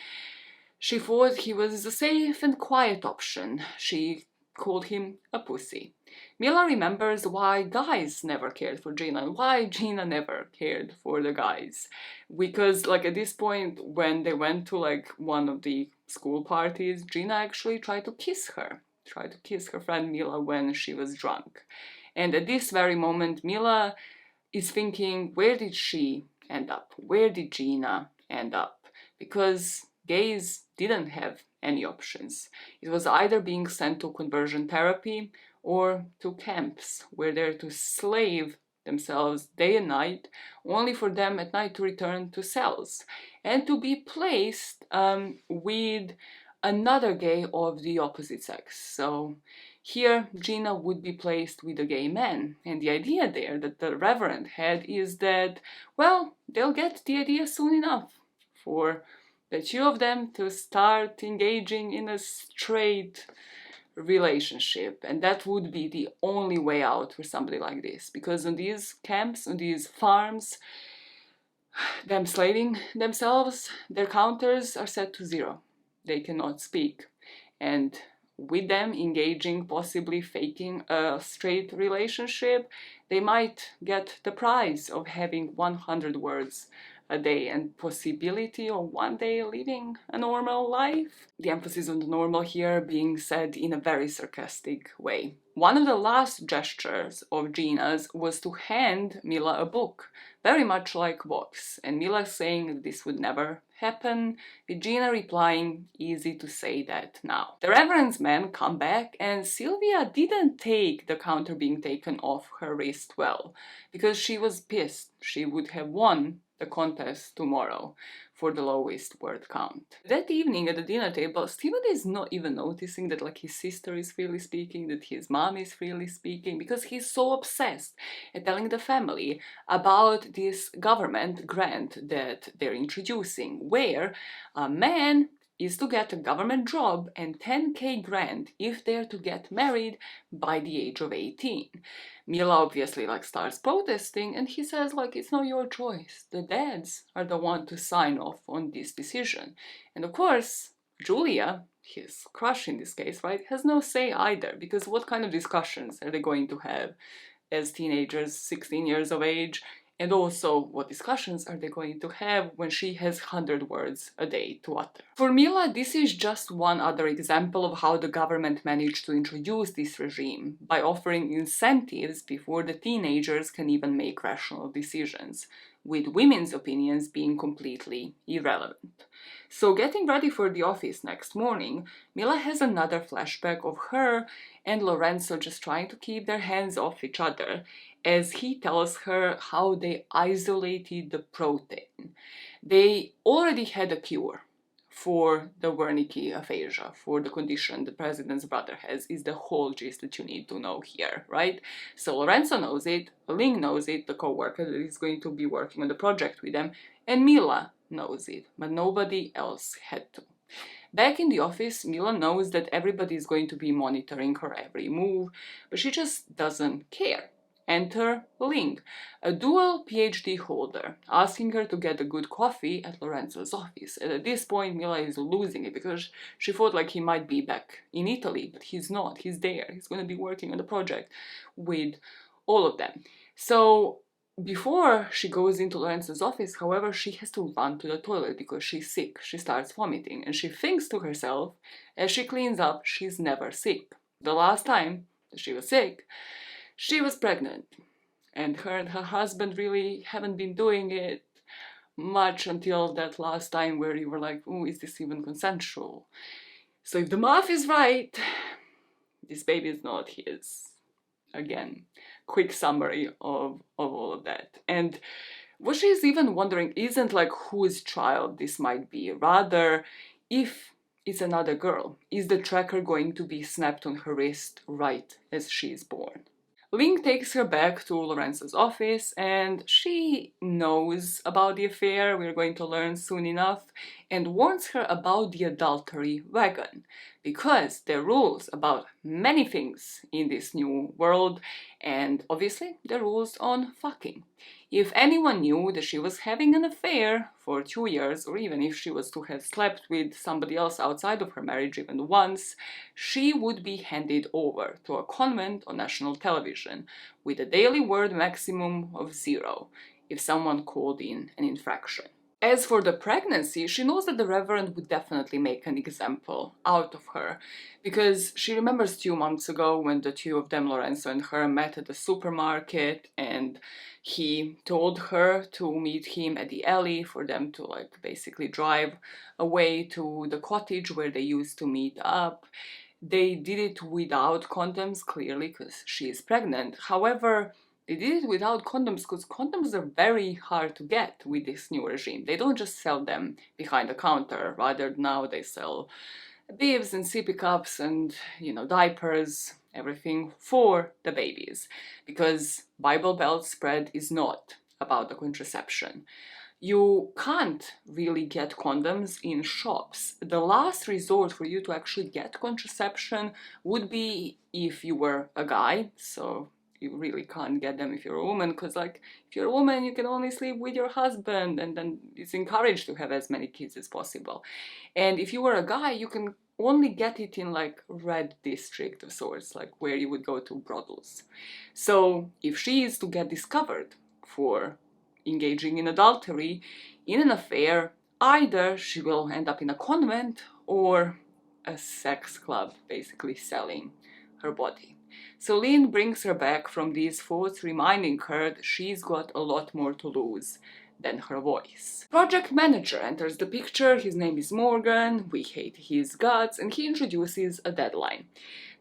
[SPEAKER 1] she thought he was a safe and quiet option. She called him a pussy. Mila remembers why guys never cared for Gina and why Gina never cared for the guys. Because, like, at this point, when they went to, like, one of the school parties, Gina actually tried to kiss her. Tried to kiss her friend Mila when she was drunk. And at this very moment, Mila is thinking, where did she end up? Where did Gina end up? Because gays didn't have any options. It was either being sent to conversion therapy or to camps where they're to slave themselves day and night, only for them at night to return to cells and to be placed with another gay of the opposite sex. So here Gina would be placed with a gay man, and the idea there that the Reverend had is that, well, they'll get the idea soon enough for the 2 of them to start engaging in a straight relationship, and that would be the only way out for somebody like this, because on these camps, on these farms, them slaving themselves, their counters are set to 0. They cannot speak, and with them engaging, possibly faking a straight relationship, they might get the prize of having 100 words a day and possibility of one day living a normal life. The emphasis on the normal here being said in a very sarcastic way. One of the last gestures of Gina's was to hand Mila a book, very much like Vox, and Mila saying that this would never happen, with Gina replying, "Easy to say that now." The Reverend's men come back, and Sylvia didn't take the counter being taken off her wrist well, because she was pissed. She would have won the contest tomorrow for the lowest word count. That evening at the dinner table, Stephen is not even noticing that, like, his sister is freely speaking, that his mom is freely speaking, because he's so obsessed at telling the family about this government grant that they're introducing, where a man is to get a government job and 10K grant if they're to get married by the age of 18. Mila obviously starts protesting, and he says it's not your choice. The dads are the one to sign off on this decision. And of course, Julia, his crush in this case, right, has no say either, because what kind of discussions are they going to have as teenagers, 16 years of age? And also, what discussions are they going to have when she has 100 words a day to utter? For Mila, this is just one other example of how the government managed to introduce this regime by offering incentives before the teenagers can even make rational decisions, with women's opinions being completely irrelevant. So, getting ready for the office next morning, Mila has another flashback of her and Lorenzo just trying to keep their hands off each other, as he tells her how they isolated the protein. They already had a cure for the Wernicke aphasia, for the condition the president's brother has, is the whole gist that you need to know here, right? So Lorenzo knows it, Ling knows it, the co-worker that is going to be working on the project with them, and Mila knows it, but nobody else had to. Back in the office, Mila knows that everybody is going to be monitoring her every move, but she just doesn't care. Enter Ling, a dual PhD holder, asking her to get a good coffee at Lorenzo's office. And at this point, Mila is losing it because she thought he might be back in Italy, but he's not. He's there. He's going to be working on the project with all of them. So before she goes into Lorenzo's office, however, she has to run to the toilet because she's sick. She starts vomiting, and she thinks to herself, as she cleans up, she's never sick. The last time that she was sick, she was pregnant, and her and her husband really haven't been doing it much until that last time where you were like, oh, is this even consensual? So if the math is right, this baby is not his. Again, quick summary of all of that. And what she's even wondering isn't whose child this might be, rather if it's another girl. Is the tracker going to be snapped on her wrist right as she's born? Ling takes her back to Lorenzo's office, and she knows about the affair, we're going to learn soon enough, and warns her about the adultery wagon, because there are rules about many things in this new world, and obviously the rules on fucking. If anyone knew that she was having an affair for 2 years, or even if she was to have slept with somebody else outside of her marriage even once, she would be handed over to a convent on national television with a daily word maximum of 0 if someone called in an infraction. As for the pregnancy, she knows that the Reverend would definitely make an example out of her, because she remembers 2 months ago when the two of them, Lorenzo and her, met at the supermarket, and he told her to meet him at the alley for them to basically drive away to the cottage where they used to meet up. They did it without condoms, clearly, because she is pregnant. However, they did it without condoms because condoms are very hard to get with this new regime. They don't just sell them behind the counter. Rather, now they sell bibs and sippy cups and, diapers, everything for the babies. Because Bible Belt spread is not about the contraception. You can't really get condoms in shops. The last resort for you to actually get contraception would be if you were a guy, so you really can't get them if you're a woman, because if you're a woman, you can only sleep with your husband, and then it's encouraged to have as many kids as possible. And if you were a guy, you can only get it in red district of sorts, where you would go to brothels. So if she is to get discovered for engaging in adultery, in an affair, either she will end up in a convent or a sex club, basically selling her body. So Lynn brings her back from these thoughts, reminding her that she's got a lot more to lose than her voice. Project manager enters the picture. His name is Morgan. We hate his guts, and he introduces a deadline.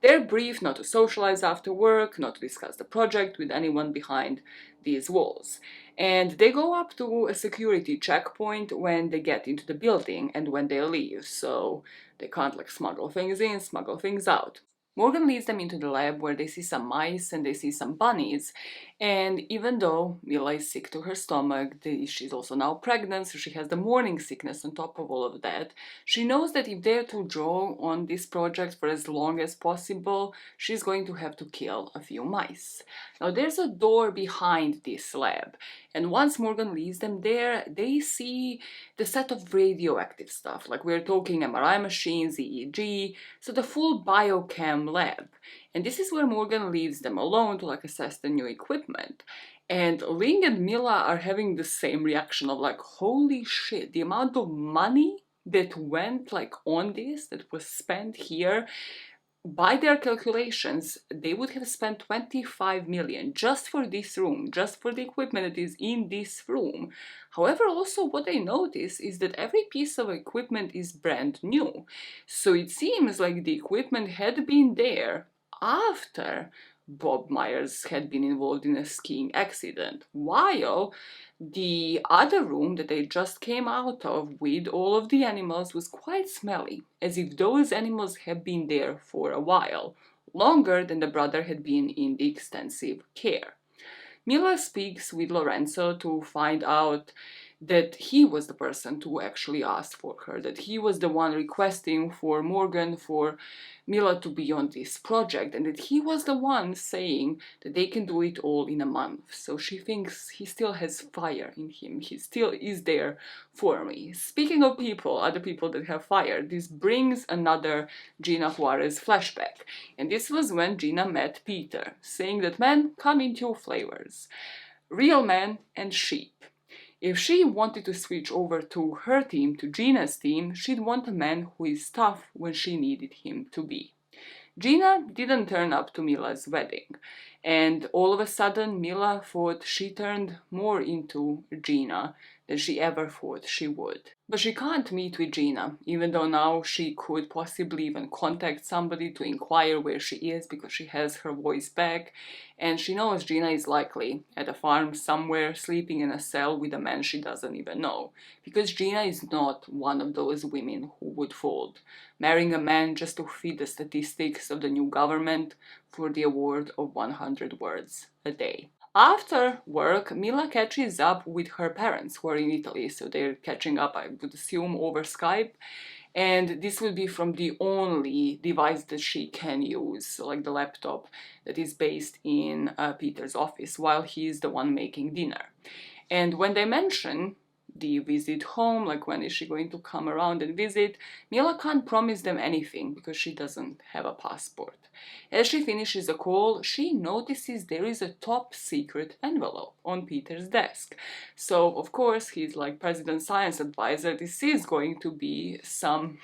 [SPEAKER 1] They're briefed not to socialize after work, not to discuss the project with anyone behind these walls. And they go up to a security checkpoint when they get into the building and when they leave, so they can't smuggle things in, smuggle things out. Morgan leads them into the lab where they see some mice and they see some bunnies. And even though Mila is sick to her stomach, she's also now pregnant, so she has the morning sickness on top of all of that. She knows that if they're to draw on this project for as long as possible, she's going to have to kill a few mice. Now, there's a door behind this lab, and once Morgan leads them there, they see the set of radioactive stuff, like we're talking MRI machines, EEG, so the full biochem lab. And this is where Morgan leaves them alone to like assess the new equipment. And Ling and Mila are having the same reaction of like, holy shit, the amount of money that went like on this, that was spent here. By their calculations, they would have spent 25 million just for this room, just for the equipment that is in this room. However, also what they notice is that every piece of equipment is brand new. So it seems like the equipment had been there after Bob Myers had been involved in a skiing accident, while the other room that they just came out of with all of the animals was quite smelly, as if those animals had been there for a while, longer than the brother had been in the extensive care. Mila speaks with Lorenzo to find out that he was the person to actually ask for her, that he was the one requesting for Morgan, for Mila to be on this project, and that he was the one saying that they can do it all in a month. So she thinks he still has fire in him, he still is there for me. Speaking of people, other people that have fire, this brings another Gina Juarez flashback. And this was when Gina met Peter, saying that men come in two flavors, real men and sheep. If she wanted to switch over to her team, to Gina's team, she'd want a man who is tough when she needed him to be. Gina didn't turn up to Mila's wedding, and all of a sudden Mila thought she turned more into Gina than she ever thought she would. But she can't meet with Gina, even though now she could possibly even contact somebody to inquire where she is because she has her voice back, and she knows Gina is likely at a farm somewhere sleeping in a cell with a man she doesn't even know, because Gina is not one of those women who would fold, marrying a man just to feed the statistics of the new government for the award of 100 words a day. After work, Mila catches up with her parents who are in Italy, so they're catching up, I would assume, over Skype. And this will be from the only device that she can use, so like the laptop that is based in Peter's office while he's the one making dinner. And when they mention the visit home, like when is she going to come around and visit, Mila can't promise them anything because she doesn't have a passport. As she finishes the call, she notices there is a top secret envelope on Peter's desk. So, of course, he's like President's science advisor, this is going to be some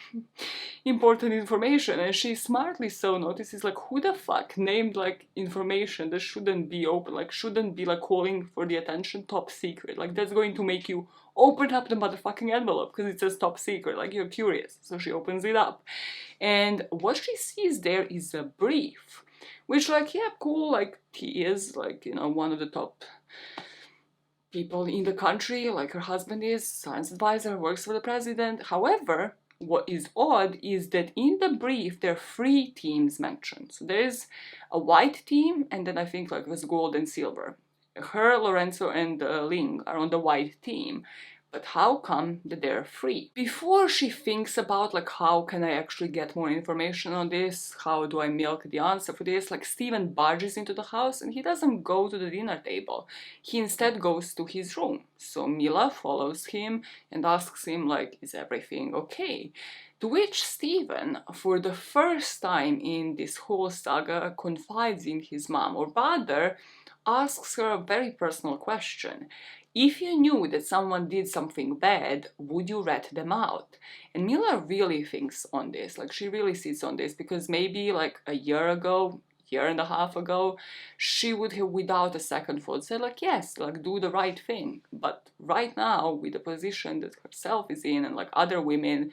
[SPEAKER 1] important information, and she smartly so notices like, who the fuck named like information that shouldn't be open, like shouldn't be like calling for the attention top secret, like that's going to make you open up the motherfucking envelope because it says top secret, like you're curious. So she opens it up, and what she sees there is a brief, which like, yeah, cool, like he is like, you know, one of the top people in the country, like her husband is science advisor, works for the president. However, what is odd is that in the brief there are three teams mentioned. So there's a white team, and then I think like it was gold and silver. Her, Lorenzo, and Ling are on the white team. But how come that they're free? Before she thinks about like, how can I actually get more information on this? How do I milk the answer for this? Like, Steven barges into the house and he doesn't go to the dinner table. He instead goes to his room. So Mila follows him and asks him like, is everything okay? To which Steven, for the first time in this whole saga, confides in his mom, or rather, asks her a very personal question. If you knew that someone did something bad, would you rat them out? And Mila really thinks on this, like she really sits on this, because maybe like a year ago, year and a half ago, she would have without a second thought said like, yes, like do the right thing. But right now, with the position that herself is in and like other women,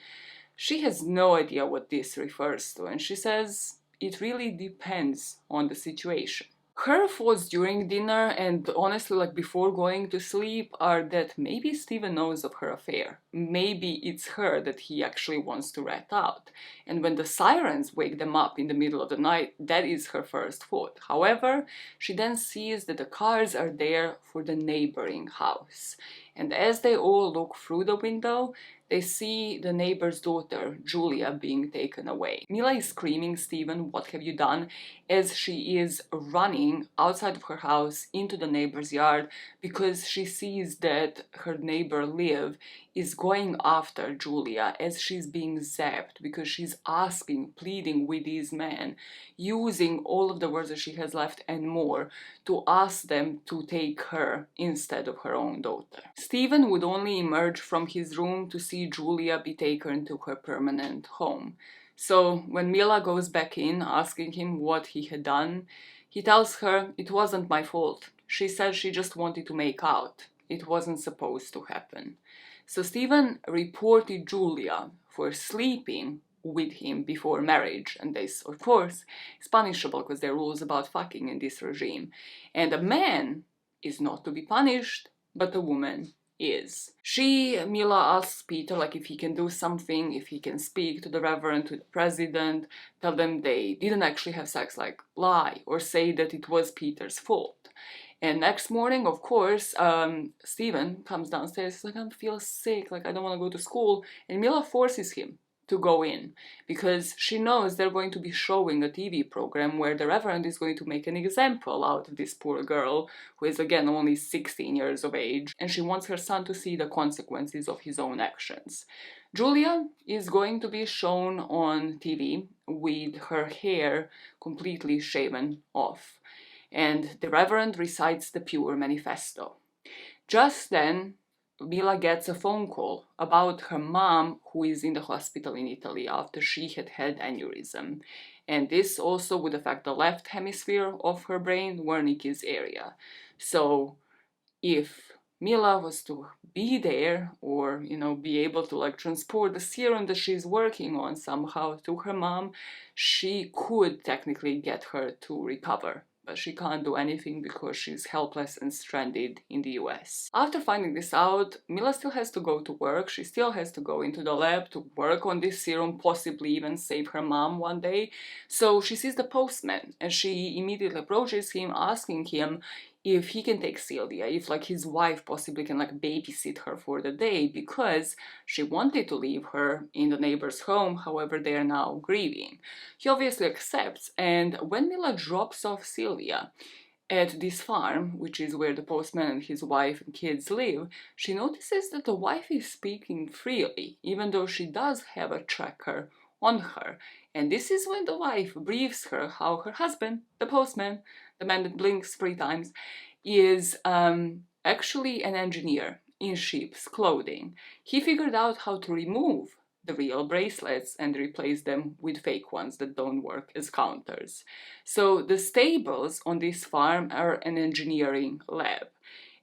[SPEAKER 1] she has no idea what this refers to. And she says, it really depends on the situation. Her thoughts during dinner and honestly, like before going to sleep, are that maybe Steven knows of her affair. Maybe it's her that he actually wants to rat out. And when the sirens wake them up in the middle of the night, that is her first thought. However, she then sees that the cars are there for the neighboring house. And as they all look through the window, they see the neighbor's daughter, Julia, being taken away. Mila is screaming, "Steven, what have you done?" as she is running outside of her house into the neighbor's yard because she sees that her neighbor Liv is going after Julia as she's being zapped because she's asking, pleading with these men, using all of the words that she has left and more to ask them to take her instead of her own daughter. Stephen would only emerge from his room to see Julia be taken to her permanent home. So when Mila goes back in, asking him what he had done, he tells her, "It wasn't my fault. She said she just wanted to make out. It wasn't supposed to happen." So Stephen reported Julia for sleeping with him before marriage, and this, of course, is punishable because there are rules about fucking in this regime. And a man is not to be punished, but a woman is. Mila asks Peter, like, if he can do something, if he can speak to the Reverend, to the President, tell them they didn't actually have sex, like lie, or say that it was Peter's fault. And next morning, of course, Stephen comes downstairs, he's like, "I feel sick, like I don't want to go to school," and Mila forces him to go in because she knows they're going to be showing a TV program where the Reverend is going to make an example out of this poor girl who is again only 16 years of age, and she wants her son to see the consequences of his own actions. Julia is going to be shown on TV with her hair completely shaven off, and the Reverend recites the Pure Manifesto. Just then, Mila gets a phone call about her mom who is in the hospital in Italy after she had had aneurysm. And this also would affect the left hemisphere of her brain, Wernicke's area. So if Mila was to be there or, be able to like transport the serum that she's working on somehow to her mom, she could technically get her to recover. But she can't do anything because she's helpless and stranded in the US. After finding this out, Mila still has to go to work. She still has to go into the lab to work on this serum, possibly even save her mom one day. So she sees the postman and she immediately approaches him, asking him if he can take Sylvia, if like his wife possibly can like babysit her for the day, because she wanted to leave her in the neighbor's home, however they are now grieving. He obviously accepts, and when Mila drops off Sylvia at this farm, which is where the postman and his wife and kids live, she notices that the wife is speaking freely, even though she does have a tracker on her. And this is when the wife briefs her how her husband, the postman, the man that blinks 3 times, is actually an engineer in sheep's clothing. He figured out how to remove the real bracelets and replace them with fake ones that don't work as counters. So the stables on this farm are an engineering lab.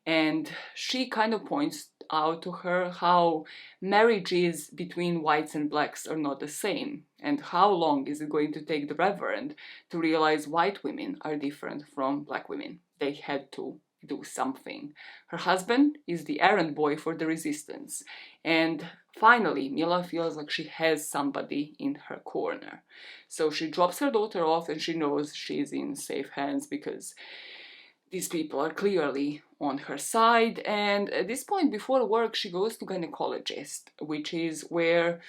[SPEAKER 1] And she kind of points out to her how marriages between whites and blacks are not the same, and how long is it going to take the Reverend to realize white women are different from black women. They had to do something. Her husband is the errand boy for the resistance, and finally Mila feels like she has somebody in her corner. So she drops her daughter off and she knows she's in safe hands because these people are clearly on her side. And at this point, before work, she goes to gynecologist, which is where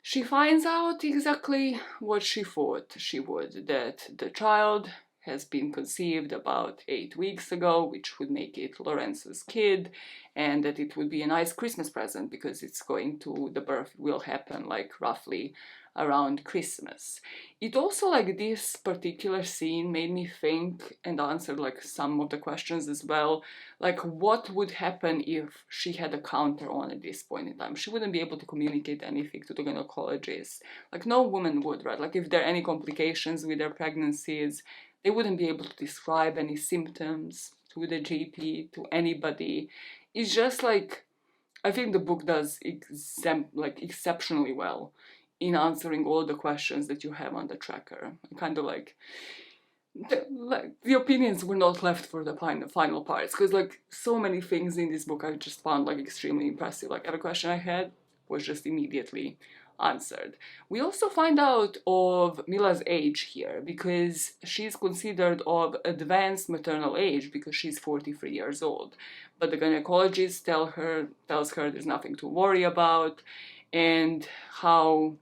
[SPEAKER 1] she finds out exactly what she thought she would, that the child has been conceived about 8 weeks ago, which would make it Lorenzo's kid, and that it would be a nice Christmas present because the birth will happen like roughly around Christmas. It also, like, this particular scene made me think and answer like some of the questions as well, like what would happen if she had a counter on at this point in time. She wouldn't be able to communicate anything to the gynecologist, like no woman would, right? Like if there are any complications with their pregnancies, they wouldn't be able to describe any symptoms to the GP, to anybody. It's just like, I think the book does exceptionally well in answering all the questions that you have on the tracker. Kind of like the opinions were not left for the final parts, because like so many things in this book I just found like extremely impressive. Like every question I had was just immediately answered. We also find out of Mila's age here, because she's considered of advanced maternal age because she's 43 years old, but the gynecologist tells her there's nothing to worry about, and how,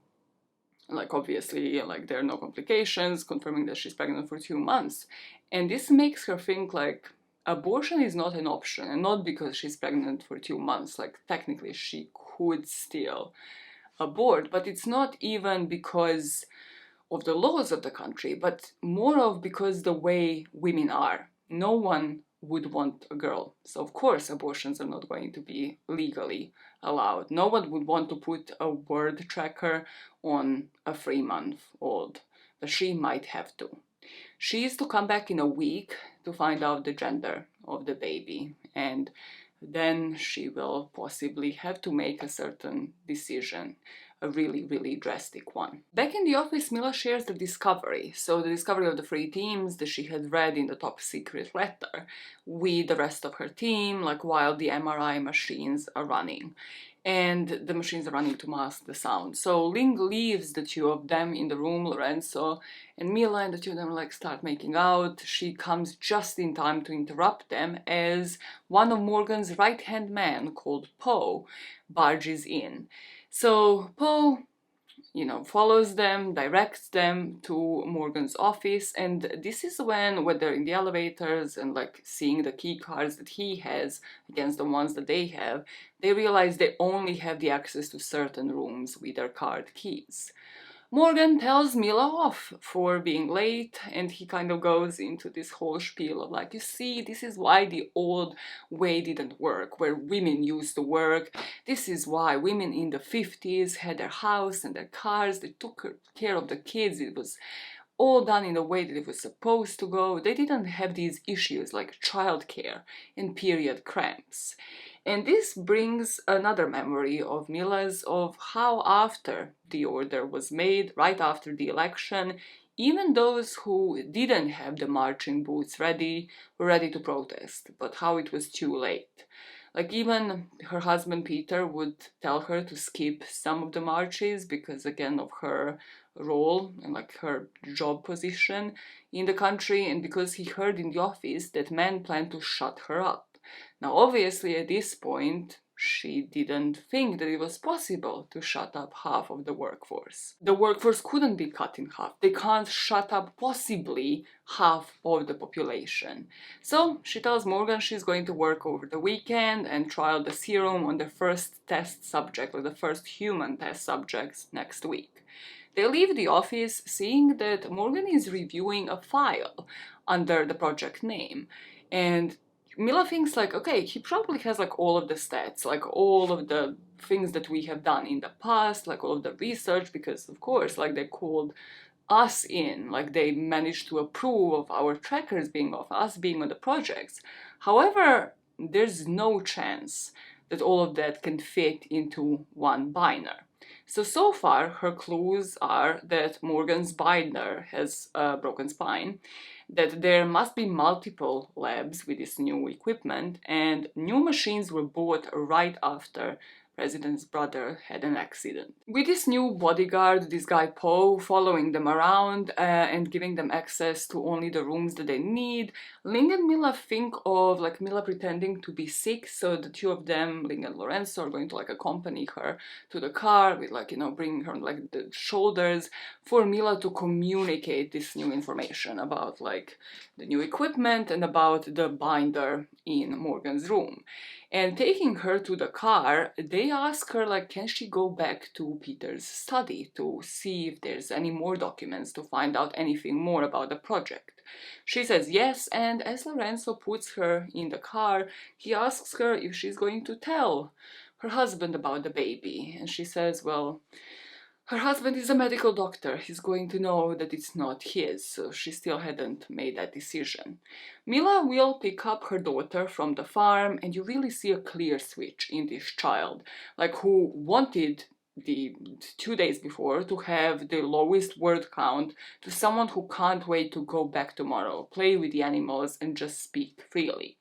[SPEAKER 1] like, obviously, like, there are no complications, confirming that she's pregnant for 2 months. And this makes her think like abortion is not an option, and not because she's pregnant for 2 months. Like, technically she could still abort, but it's not even because of the laws of the country, but more of because the way women are. No one would want a girl. So of course abortions are not going to be legally allowed. No one would want to put a word tracker on a 3-month-old, but she might have to. She is to come back in a week to find out the gender of the baby, and then she will possibly have to make a certain decision, a really, really drastic one. Back in the office, Mila shares the discovery, so the discovery of the 3 teams that she had read in the top secret letter, with the rest of her team, like while the MRI machines are running. And the machines are running to mask the sound. So Ling leaves the two of them in the room, Lorenzo and Mila, and the two of them like start making out. She comes just in time to interrupt them as one of Morgan's right-hand men, called Poe, barges in. So Poe, follows them, directs them to Morgan's office, and this is when they're in the elevators and like seeing the key cards that he has against the ones that they have, they realize they only have the access to certain rooms with their card keys. Morgan tells Mila off for being late, and he kind of goes into this whole spiel of like, you see, this is why the old way didn't work, where women used to work. This is why women in the 50s had their house and their cars, they took care of the kids, it was all done in the way that it was supposed to go. They didn't have these issues like childcare and period cramps. And this brings another memory of Mila's of how after the order was made, right after the election, even those who didn't have the marching boots ready were ready to protest, but how it was too late. Like even her husband Peter would tell her to skip some of the marches because again of her role and like her job position in the country, and because he heard in the office that men planned to shut her up. Now, obviously, at this point, she didn't think that it was possible to shut up half of the workforce. The workforce couldn't be cut in half. They can't shut up possibly half of the population. So she tells Morgan she's going to work over the weekend and trial the serum on the first test subject, or the first human test subjects, next week. They leave the office seeing that Morgan is reviewing a file under the project name, and Mila thinks like, okay, he probably has like all of the stats, like all of the things that we have done in the past, like all of the research, because of course, like they called us in, like they managed to approve of our trackers being off, us being on the projects. However, there's no chance that all of that can fit into one binder. So far, her clues are that Morgan's binder has a broken spine, that there must be multiple labs with this new equipment, and new machines were bought right after President's brother had an accident. With this new bodyguard, this guy Poe, following them around and giving them access to only the rooms that they need, Ling and Mila think of like Mila pretending to be sick, so the two of them, Ling and Lorenzo, are going to like accompany her to the car with like, bringing her on like the shoulders for Mila to communicate this new information about like the new equipment and about the binder in Morgan's room. And taking her to the car, they ask her like, can she go back to Peter's study to see if there's any more documents, to find out anything more about the project. She says yes, and as Lorenzo puts her in the car, he asks her if she's going to tell her husband about the baby. And she says, well, her husband is a medical doctor, he's going to know that it's not his, so she still hadn't made that decision. Mila will pick up her daughter from the farm, and you really see a clear switch in this child, like who wanted the 2 days before to have the lowest word count to someone who can't wait to go back tomorrow, play with the animals, and just speak freely.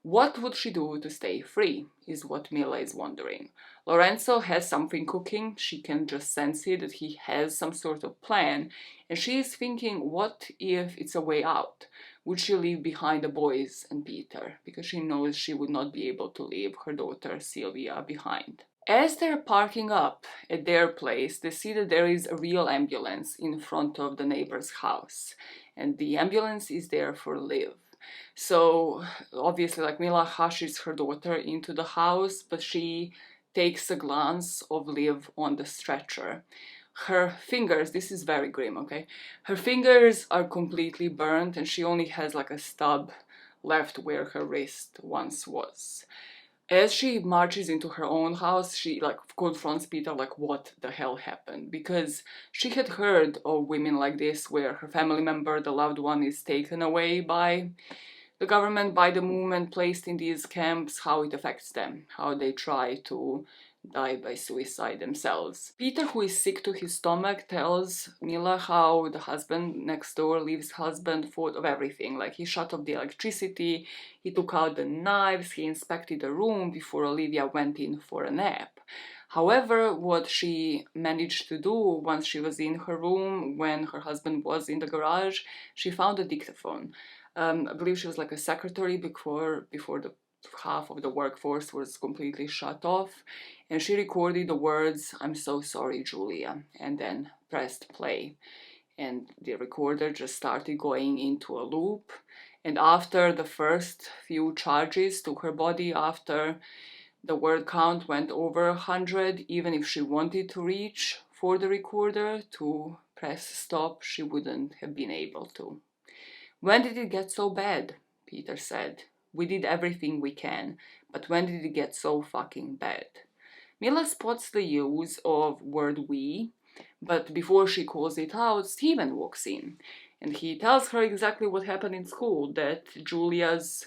[SPEAKER 1] What would she do to stay free, is what Mila is wondering. Lorenzo has something cooking, she can just sense it, that he has some sort of plan, and she is thinking, what if it's a way out? Would she leave behind the boys and Peter? Because she knows she would not be able to leave her daughter Sylvia behind. As they're parking up at their place, they see that there is a real ambulance in front of the neighbor's house, and the ambulance is there for Liv. So obviously, like, Mila hushes her daughter into the house, but she takes a glance of Liv on the stretcher. Her fingers, this is very grim, okay? Her fingers are completely burnt and she only has like a stub left where her wrist once was. As she marches into her own house, she like confronts Peter like, what the hell happened? Because she had heard of women like this where her family member, the loved one, is taken away by the government, by the movement, placed in these camps, how it affects them, how they try to die by suicide themselves. Peter, who is sick to his stomach, tells Mila how the husband next door, Liv's husband, thought of everything. Like, he shut off the electricity, he took out the knives, he inspected the room before Olivia went in for a nap. However, what she managed to do once she was in her room, when her husband was in the garage, she found a dictaphone. I believe she was like a secretary before the half of the workforce was completely shut off, and she recorded the words, "I'm so sorry, Julia," and then pressed play. And the recorder just started going into a loop, and after the first few charges to her body, after the word count went over 100, even if she wanted to reach for the recorder to press stop, she wouldn't have been able to. "When did it get so bad?" Peter said. "We did everything we can, but when did it get so fucking bad?" Mila spots the use of word we, but before she calls it out, Stephen walks in, and he tells her exactly what happened in school, that Julia's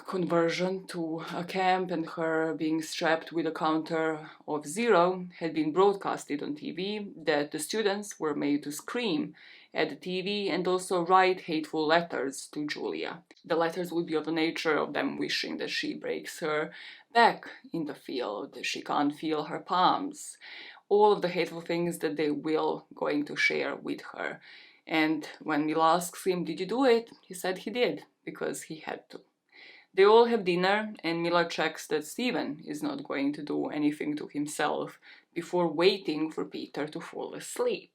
[SPEAKER 1] conversion to a camp and her being strapped with a counter of 0 had been broadcasted on TV, that the students were made to scream at the TV and also write hateful letters to Julia. The letters would be of the nature of them wishing that she breaks her back in the field, that she can't feel her palms, all of the hateful things that they will going to share with her. And when Mila asks him, "Did you do it?" he said he did, because he had to. They all have dinner, and Mila checks that Stephen is not going to do anything to himself before waiting for Peter to fall asleep.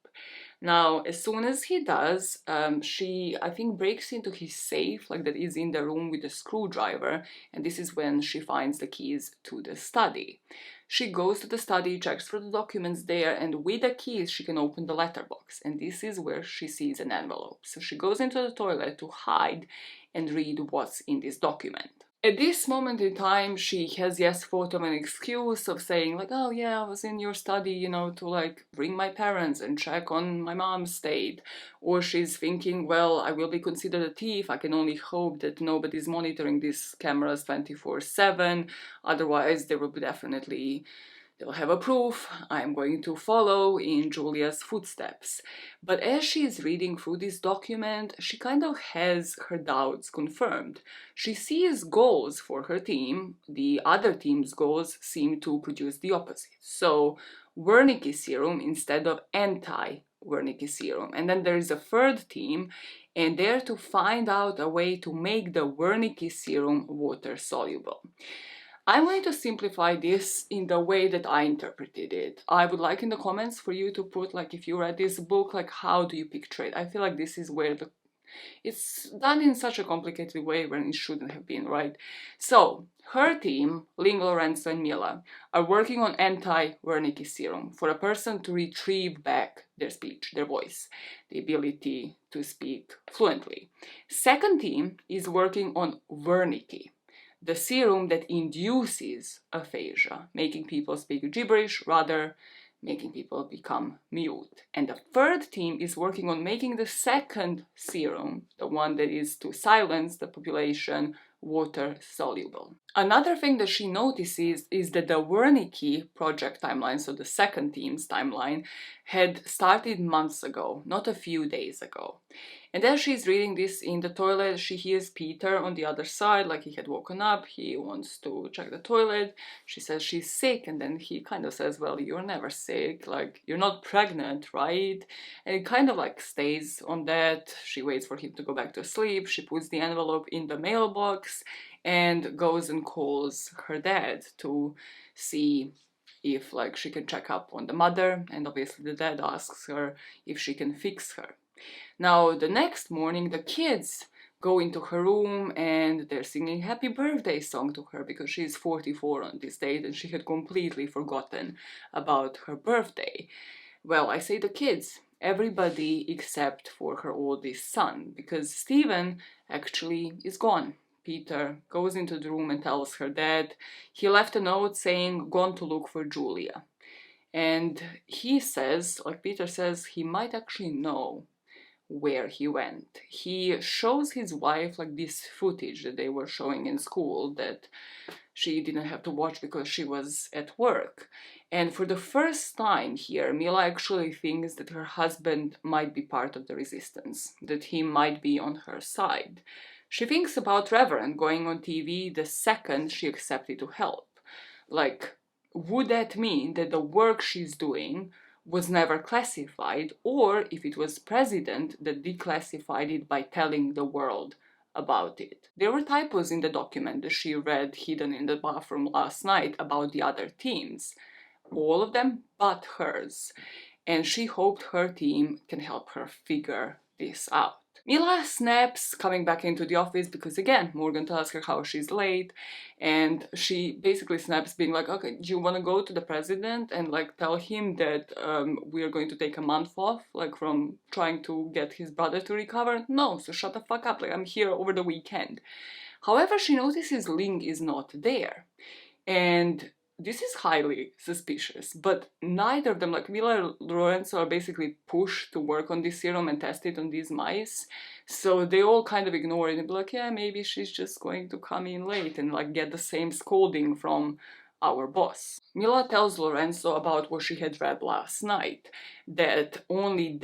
[SPEAKER 1] Now, as soon as he does, she, I think, breaks into his safe, like that is in the room, with a screwdriver, and this is when she finds the keys to the study. She goes to the study, checks for the documents there, and with the keys she can open the letterbox, and this is where she sees an envelope. So she goes into the toilet to hide and read what's in this document. At this moment in time, she has, yes, thought of an excuse of saying like, "Oh yeah, I was in your study, you know, to like bring my parents and check on my mom's state." Or she's thinking, well, I will be considered a thief, I can only hope that nobody's monitoring these cameras 24/7, otherwise there will be definitely, they'll have a proof, I'm going to follow in Julia's footsteps. But as she is reading through this document, she kind of has her doubts confirmed. She sees goals for her team, the other team's goals seem to produce the opposite. So Wernicke serum instead of anti-Wernicke serum. And then there is a third team, and they're to find out a way to make the Wernicke serum water soluble. I'm going to simplify this in the way that I interpreted it. I would like in the comments for you to put, like, if you read this book, like, how do you picture it? I feel like this is where it's done in such a complicated way when it shouldn't have been, right? So, her team, Ling, Lorenzo, and Mila, are working on anti-Wernicke serum for a person to retrieve back their speech, their voice, the ability to speak fluently. Second team is working on Wernicke, the serum that induces aphasia, making people speak gibberish, rather making people become mute. And the third team is working on making the second serum, the one that is to silence the population water soluble. Another thing that she notices is that the Wernicke project timeline, so the second team's timeline, had started months ago, not a few days ago. And as she's reading this in the toilet, she hears Peter on the other side, like he had woken up, he wants to check the toilet. She says she's sick, and then he kind of says, well, you're never sick, like, you're not pregnant, right? And it kind of like stays on that. She waits for him to go back to sleep, she puts the envelope in the mailbox, and goes and calls her dad to see if like she can check up on the mother, and obviously the dad asks her if she can fix her. Now, the next morning, the kids go into her room and they're singing happy birthday song to her because she's 44 on this date and she had completely forgotten about her birthday. Well, I say the kids, everybody except for her oldest son, because Stephen actually is gone. Peter goes into the room and tells her dad he left a note saying gone to look for Julia. And he says, like Peter says, he might actually know where he went. He shows his wife like this footage that they were showing in school that she didn't have to watch because she was at work. And for the first time here, Mila actually thinks that her husband might be part of the resistance, that he might be on her side. She thinks about Reverend going on TV the second she accepted to help. Like, would that mean that the work she's doing was never classified, or if it was president that declassified it by telling the world about it? There were typos in the document that she read hidden in the bathroom last night about the other teams. All of them but hers. And she hoped her team can help her figure this out. Mila snaps coming back into the office because again, Morgan tells her how she's late, and she basically snaps being like, okay, do you want to go to the president and like tell him that we are going to take a month off, like from trying to get his brother to recover? No, so shut the fuck up, like I'm here over the weekend. However, she notices Ling is not there, and this is highly suspicious, but neither of them, like Mila and Lorenzo, are basically pushed to work on this serum and test it on these mice. So they all kind of ignore it and be like, yeah, maybe she's just going to come in late and like get the same scolding from our boss. Mila tells Lorenzo about what she had read last night, that only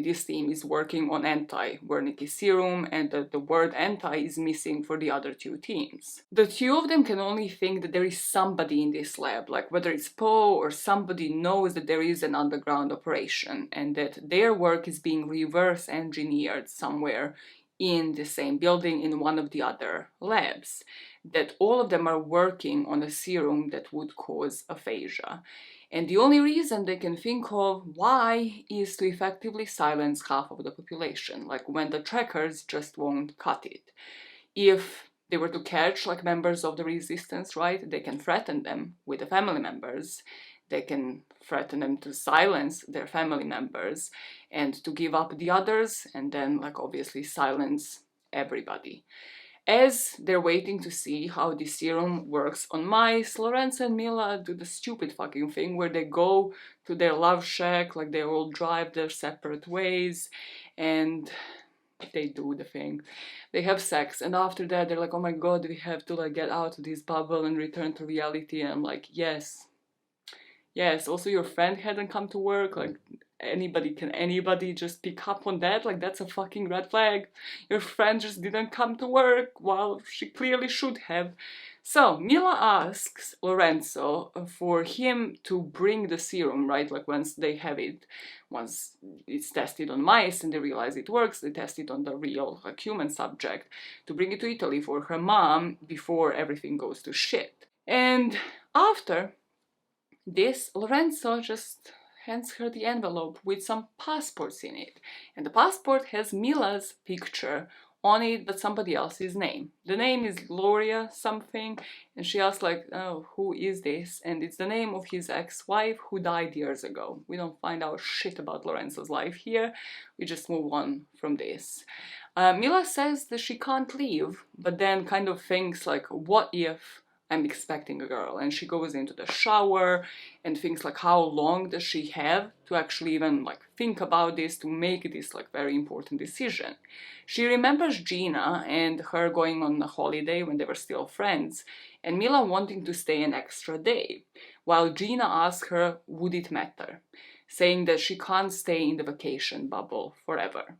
[SPEAKER 1] this team is working on anti-Wernicke serum, and that the word anti is missing for the other two teams. The two of them can only think that there is somebody in this lab, like whether it's Poe or somebody knows that there is an underground operation and that their work is being reverse engineered somewhere in the same building in one of the other labs, that all of them are working on a serum that would cause aphasia. And the only reason they can think of why is to effectively silence half of the population, like when the trackers just won't cut it. If they were to catch like members of the resistance, right, they can threaten them with the family members. They can threaten them to silence their family members and to give up the others, and then like obviously silence everybody. As they're waiting to see how the serum works on mice, Lorenzo and Mila do the stupid fucking thing where they go to their love shack, like they all drive their separate ways, and they do the thing. They have sex, and after that they're like, oh my god, we have to like get out of this bubble and return to reality. And I'm like, yes. Yes, also your friend hadn't come to work, like can anybody just pick up on that? Like that's a fucking red flag. Your friend just didn't come to work while she clearly should have. So Mila asks Lorenzo for him to bring the serum, right? Like once they have it, once it's tested on mice and they realize it works, they test it on the real like human subject, to bring it to Italy for her mom before everything goes to shit. And after this, Lorenzo just hands her the envelope with some passports in it. And the passport has Mila's picture on it, but somebody else's name. The name is Gloria something, and she asks like, oh, who is this? And it's the name of his ex-wife who died years ago. We don't find out shit about Lorenzo's life here. We just move on from this. Mila says that she can't leave, but then kind of thinks like, what if I'm expecting a girl. And she goes into the shower and thinks like, how long does she have to actually even like think about this, to make this like very important decision. She remembers Gina and her going on a holiday when they were still friends, and Mila wanting to stay an extra day, while Gina asks her would it matter, saying that she can't stay in the vacation bubble forever.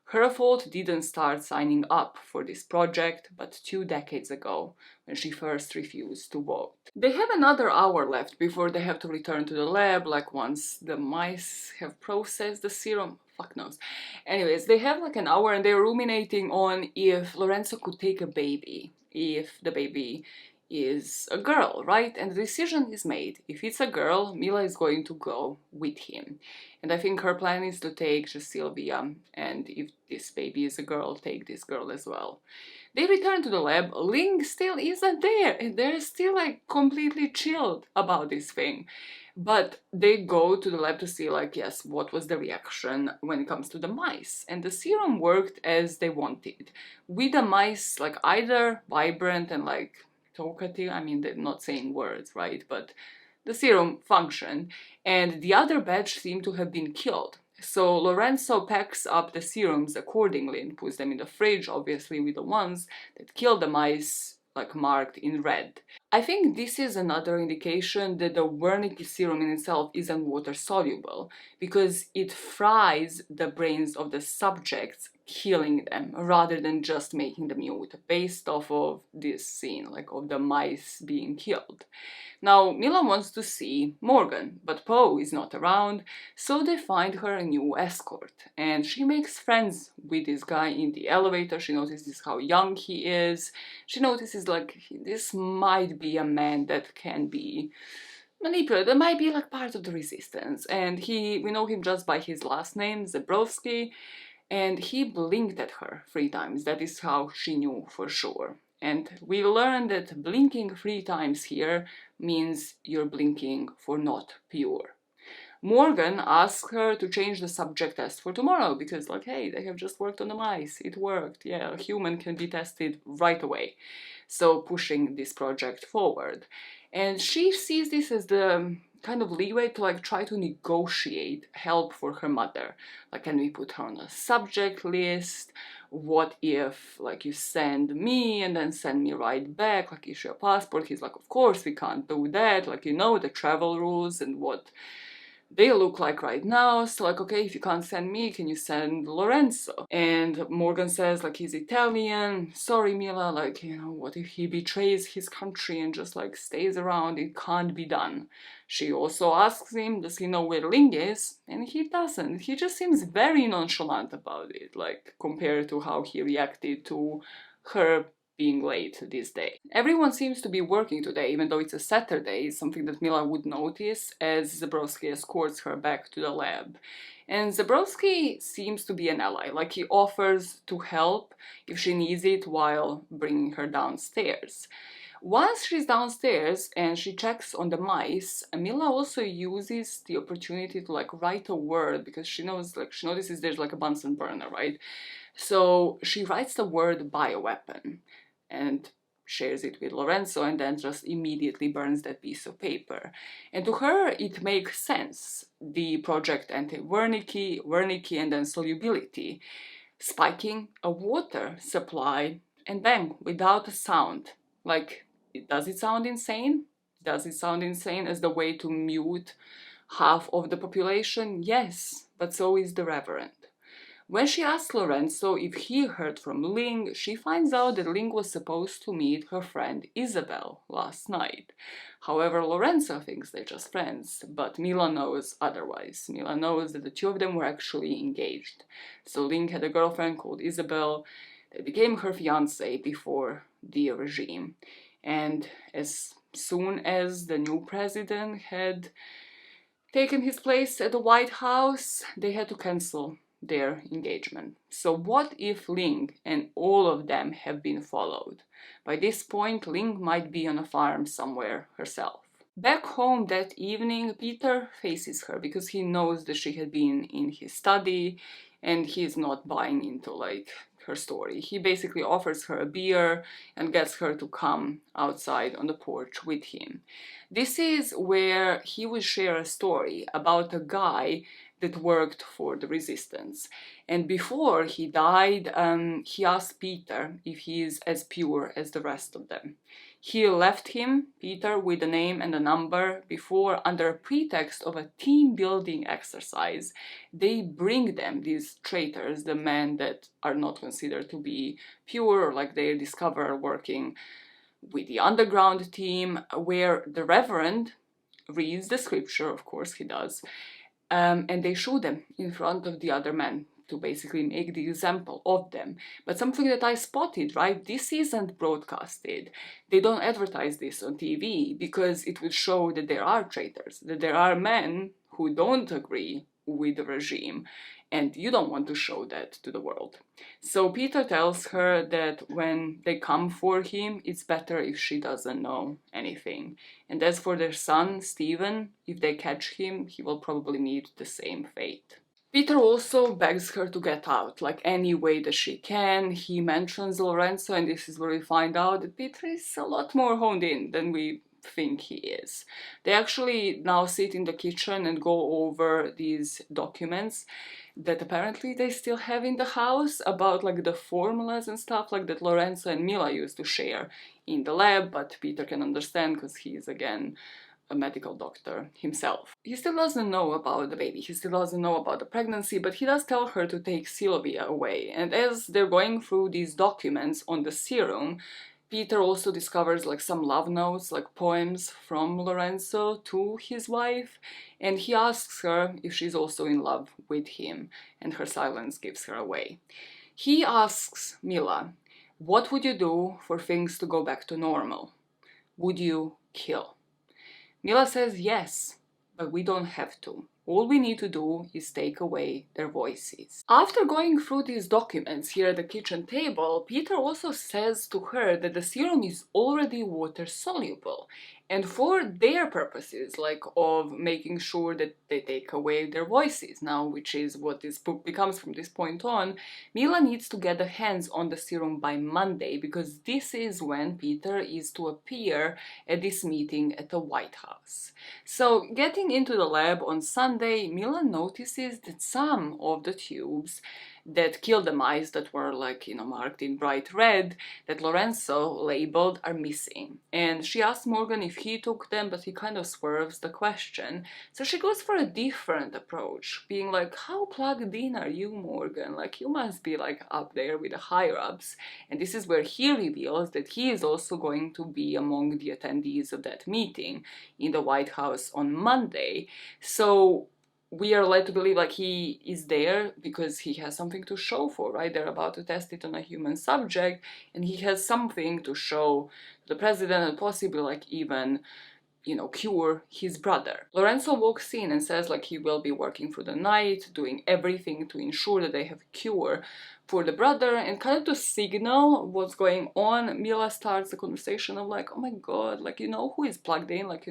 [SPEAKER 1] Her fault didn't start signing up for this project, but 2 decades ago, when she first refused to vote. They have another hour left before they have to return to the lab, like once the mice have processed the serum. Fuck knows. Anyways, they have like an hour and they're ruminating on if Lorenzo could take a baby, if the baby is a girl, right? And the decision is made. If it's a girl, Mila is going to go with him. And I think her plan is to take just Sylvia, and if this baby is a girl, take this girl as well. They return to the lab, Ling still isn't there, and they're still like completely chilled about this thing. But they go to the lab to see like, yes, what was the reaction when it comes to the mice. And the serum worked as they wanted. With the mice like either vibrant and like talkative, I mean they're not saying words, right? But the serum functioned, and the other batch seemed to have been killed. So Lorenzo packs up the serums accordingly and puts them in the fridge, obviously with the ones that killed the mice, like marked in red. I think this is another indication that the Wernicke serum in itself isn't water soluble, because it fries the brains of the subjects, killing them, rather than just making them mute, based off of this scene, like of the mice being killed. Now, Mila wants to see Morgan, but Poe is not around, so they find her a new escort. And she makes friends with this guy in the elevator. She notices how young he is. She notices, like, this might be a man that can be manipulated, that might be, like, part of the resistance. And we know him just by his last name, Zabrowski, and he blinked at her 3 times. That is how she knew for sure. And we learned that blinking 3 times here means you're blinking for not pure. Morgan asks her to change the subject test for tomorrow because, like, hey, they have just worked on the mice. It worked. Yeah, a human can be tested right away. So pushing this project forward. And she sees this as the kind of leeway to like try to negotiate help for her mother. Like, can we put her on a subject list? What if like you send me and then send me right back, like issue a passport? He's like, of course we can't do that, like, you know, the travel rules and what they look like right now. So like, okay, if you can't send me, can you send Lorenzo? And Morgan says like, he's Italian, sorry Mila, like, you know, what if he betrays his country and just like stays around? It can't be done. She also asks him, does he know where Ling is? And he doesn't. He just seems very nonchalant about it, like compared to how he reacted to her being late this day. Everyone seems to be working today, even though it's a Saturday, something that Mila would notice as Zabrowski escorts her back to the lab. And Zabrowski seems to be an ally, like he offers to help if she needs it while bringing her downstairs. Once she's downstairs and she checks on the mice, Mila also uses the opportunity to like write a word because she notices there's like a Bunsen burner, right? So she writes the word bioweapon and shares it with Lorenzo and then just immediately burns that piece of paper. And to her, it makes sense. The project anti-Wernicke, Wernicke, and then solubility, spiking a water supply, and bang, without a sound. Like, does it sound insane? Does it sound insane as the way to mute half of the population? Yes, but so is the Reverend. When she asks Lorenzo if he heard from Ling, she finds out that Ling was supposed to meet her friend Isabel last night. However, Lorenzo thinks they're just friends, but Mila knows otherwise. Mila knows that the two of them were actually engaged. So Ling had a girlfriend called Isabel that became her fiancée before the regime. And as soon as the new president had taken his place at the White House, they had to cancel their engagement. So what if Ling and all of them have been followed? By this point, Ling might be on a farm somewhere herself. Back home that evening, Peter faces her because he knows that she had been in his study and he's not buying into like her story. He basically offers her a beer and gets her to come outside on the porch with him. This is where he will share a story about a guy that worked for the resistance. And before he died, he asked Peter if he is as pure as the rest of them. He left him, Peter, with a name and a number before, under a pretext of a team building exercise, they bring them, these traitors, the men that are not considered to be pure, like they discover working with the underground team, where the Reverend reads the scripture, of course he does, and they show them in front of the other men to basically make the example of them. But something that I spotted, right, this isn't broadcasted. They don't advertise this on TV because it would show that there are traitors, that there are men who don't agree with the regime, and you don't want to show that to the world. So Peter tells her that when they come for him, it's better if she doesn't know anything. And as for their son, Stephen, if they catch him, he will probably meet the same fate. Peter also begs her to get out, like any way that she can. He mentions Lorenzo, and this is where we find out that Peter is a lot more honed in than we think he is. They actually now sit in the kitchen and go over these documents that apparently they still have in the house about like the formulas and stuff like that Lorenzo and Mila used to share in the lab, but Peter can understand because he is again a medical doctor himself. He still doesn't know about the baby, he still doesn't know about the pregnancy, but he does tell her to take Sylvia away. And as they're going through these documents on the serum, Peter also discovers like some love notes, like poems from Lorenzo to his wife, and he asks her if she's also in love with him, and her silence gives her away. He asks Mila, what would you do for things to go back to normal? Would you kill? Mila says yes, but we don't have to. All we need to do is take away their voices. After going through these documents here at the kitchen table, Peter also says to her that the serum is already water soluble. And for their purposes, like of making sure that they take away their voices now, which is what this book becomes from this point on, Mila needs to get the hands on the serum by Monday, because this is when Peter is to appear at this meeting at the White House. So getting into the lab on Sunday, Mila notices that some of the tubes that kill the mice that were like, marked in bright red, that Lorenzo labeled, are missing. And she asks Morgan if he took them, but he kind of swerves the question. So she goes for a different approach, being like, how plugged in are you, Morgan? Like, you must be like up there with the higher-ups. And this is where he reveals that he is also going to be among the attendees of that meeting in the White House on Monday. So we are led to believe like he is there because he has something to show for, right? They're about to test it on a human subject, and he has something to show to the president and possibly like even, cure his brother. Lorenzo walks in and says like he will be working through the night, doing everything to ensure that they have a cure for the brother, and kind of to signal what's going on, Mila starts the conversation of like, oh my god, like, who is plugged in, like,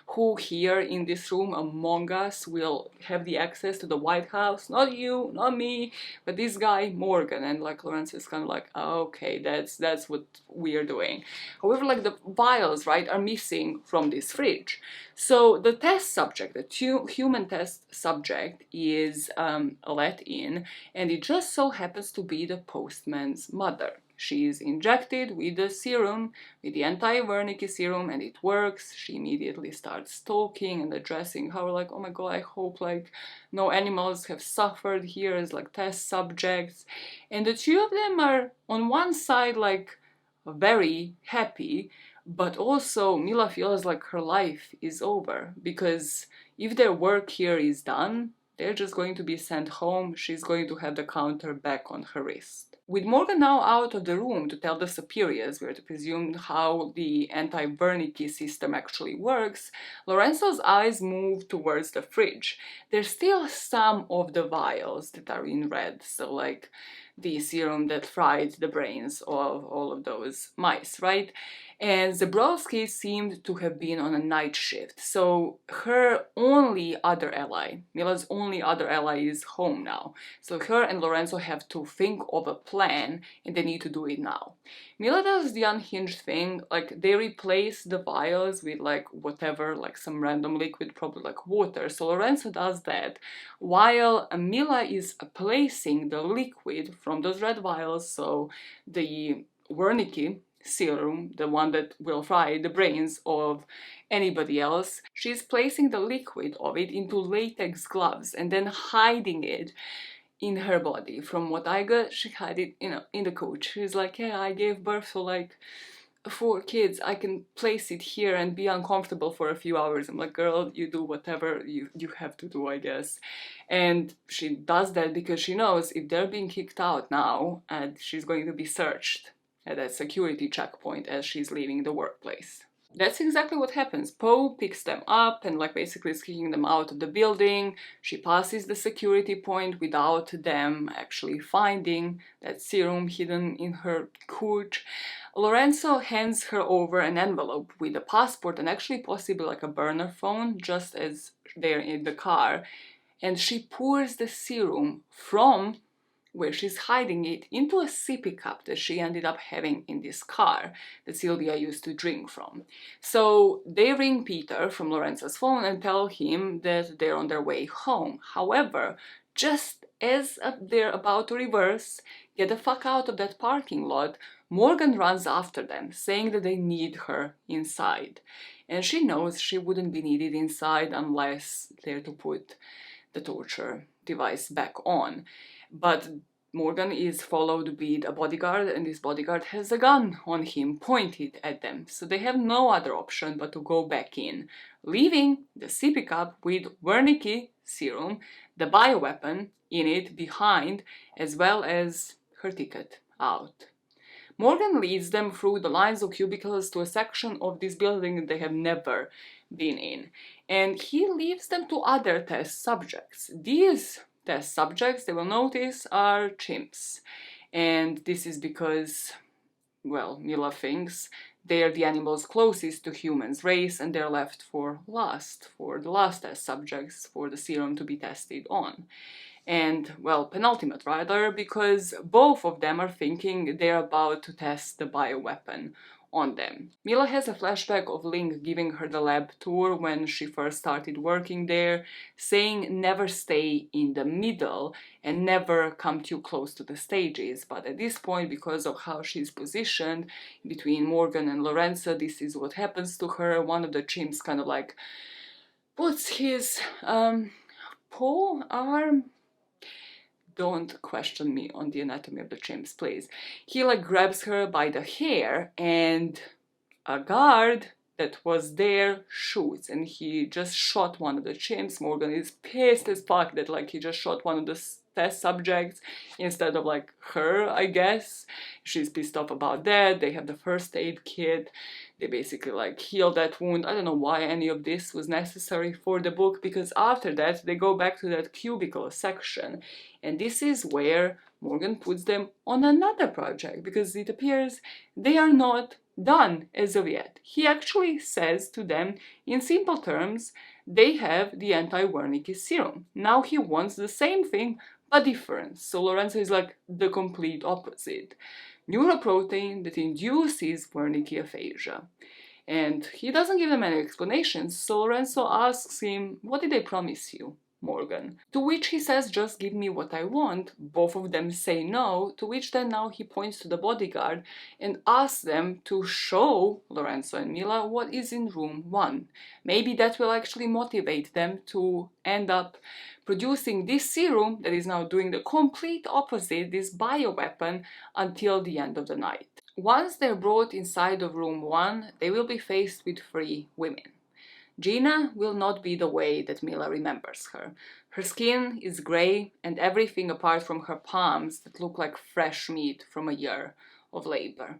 [SPEAKER 1] who here in this room among us will have the access to the White House? Not you, not me, but this guy, Morgan. And like Lorenzo is kind of like, oh, okay, that's what we are doing. However, like the vials, right, are missing from this fridge. So the test subject, the human test subject is let in, and it just so happens to be the postman's mother. She is injected with the serum, with the anti-Wernicke serum, and it works. She immediately starts talking and addressing how, like, oh my god, I hope like no animals have suffered here as like test subjects. And the two of them are on one side like very happy, but also Mila feels like her life is over, because if their work here is done, they're just going to be sent home. She's going to have the counter back on her wrist. With Morgan now out of the room to tell the superiors, we're to presume how the anti-Wernicke system actually works, Lorenzo's eyes move towards the fridge. There's still some of the vials that are in red, so like the serum that fried the brains of all of those mice, right? And Zabrowski seemed to have been on a night shift, so her only other ally, Mila's only other ally, is home now. So her and Lorenzo have to think of a plan, and they need to do it now. Mila does the unhinged thing, like they replace the vials with like whatever, like some random liquid, probably like water. So Lorenzo does that, while Mila is placing the liquid from those red vials, so the Wernicke serum, the one that will fry the brains of anybody else, she's placing the liquid of it into latex gloves and then hiding it in her body. From what I got, she had it, in the coach. She's like, yeah, I gave birth to like 4 kids. I can place it here and be uncomfortable for a few hours. I'm like, girl, you do whatever you have to do, I guess. And she does that because she knows if they're being kicked out now, and she's going to be searched at that security checkpoint as she's leaving the workplace. That's exactly what happens. Poe picks them up and like basically is kicking them out of the building. She passes the security point without them actually finding that serum hidden in her cooch. Lorenzo hands her over an envelope with a passport and actually possibly like a burner phone just as they're in the car. And she pours the serum from where she's hiding it into a sippy cup that she ended up having in this car that Sylvia used to drink from. So they ring Peter from Lorenzo's phone and tell him that they're on their way home. However, just as they're about to reverse, get the fuck out of that parking lot, Morgan runs after them, saying that they need her inside. And she knows she wouldn't be needed inside unless they're to put the torture device back on. But Morgan is followed with a bodyguard, and this bodyguard has a gun on him pointed at them. So they have no other option but to go back in, leaving the sippy cup with Wernicke serum, the bioweapon in it behind, as well as her ticket out. Morgan leads them through the lines of cubicles to a section of this building they have never been in. And he leads them to other test subjects. These test subjects, they will notice, are chimps. And this is because, well, Mila thinks they're the animals closest to humans' race and they're left for the last test subjects for the serum to be tested on. And, well, penultimate rather, because both of them are thinking they're about to test the bioweapon on them. Mila has a flashback of Link giving her the lab tour when she first started working there, saying never stay in the middle and never come too close to the stages. But at this point, because of how she's positioned between Morgan and Lorenzo, this is what happens to her. One of the chimps kind of like puts his paw, arm, don't question me on the anatomy of the chimps, please. He like grabs her by the hair and a guard that was there shoots, and he just shot one of the chimps. Morgan is pissed as fuck that like he just shot one of the test subjects instead of like her, I guess. She's pissed off about that. They have the first aid kit. They basically like heal that wound. I don't know why any of this was necessary for the book, because after that they go back to that cubicle section, and this is where Morgan puts them on another project because it appears they are not done as of yet. He actually says to them in simple terms they have the anti-Wernicke serum. Now he wants the same thing but different. So Lorenzo is like the complete opposite. Neuroprotein that induces Wernicke aphasia. And he doesn't give them any explanations, so Lorenzo asks him, what did they promise you, Morgan? To which he says, just give me what I want. Both of them say no, to which then now he points to the bodyguard and asks them to show Lorenzo and Mila what is in room 1. Maybe that will actually motivate them to end up producing this serum that is now doing the complete opposite, this bioweapon, until the end of the night. Once they're brought inside of room 1, they will be faced with 3 women. Gina will not be the way that Mila remembers her. Her skin is grey and everything apart from her palms that look like fresh meat from a year of labor.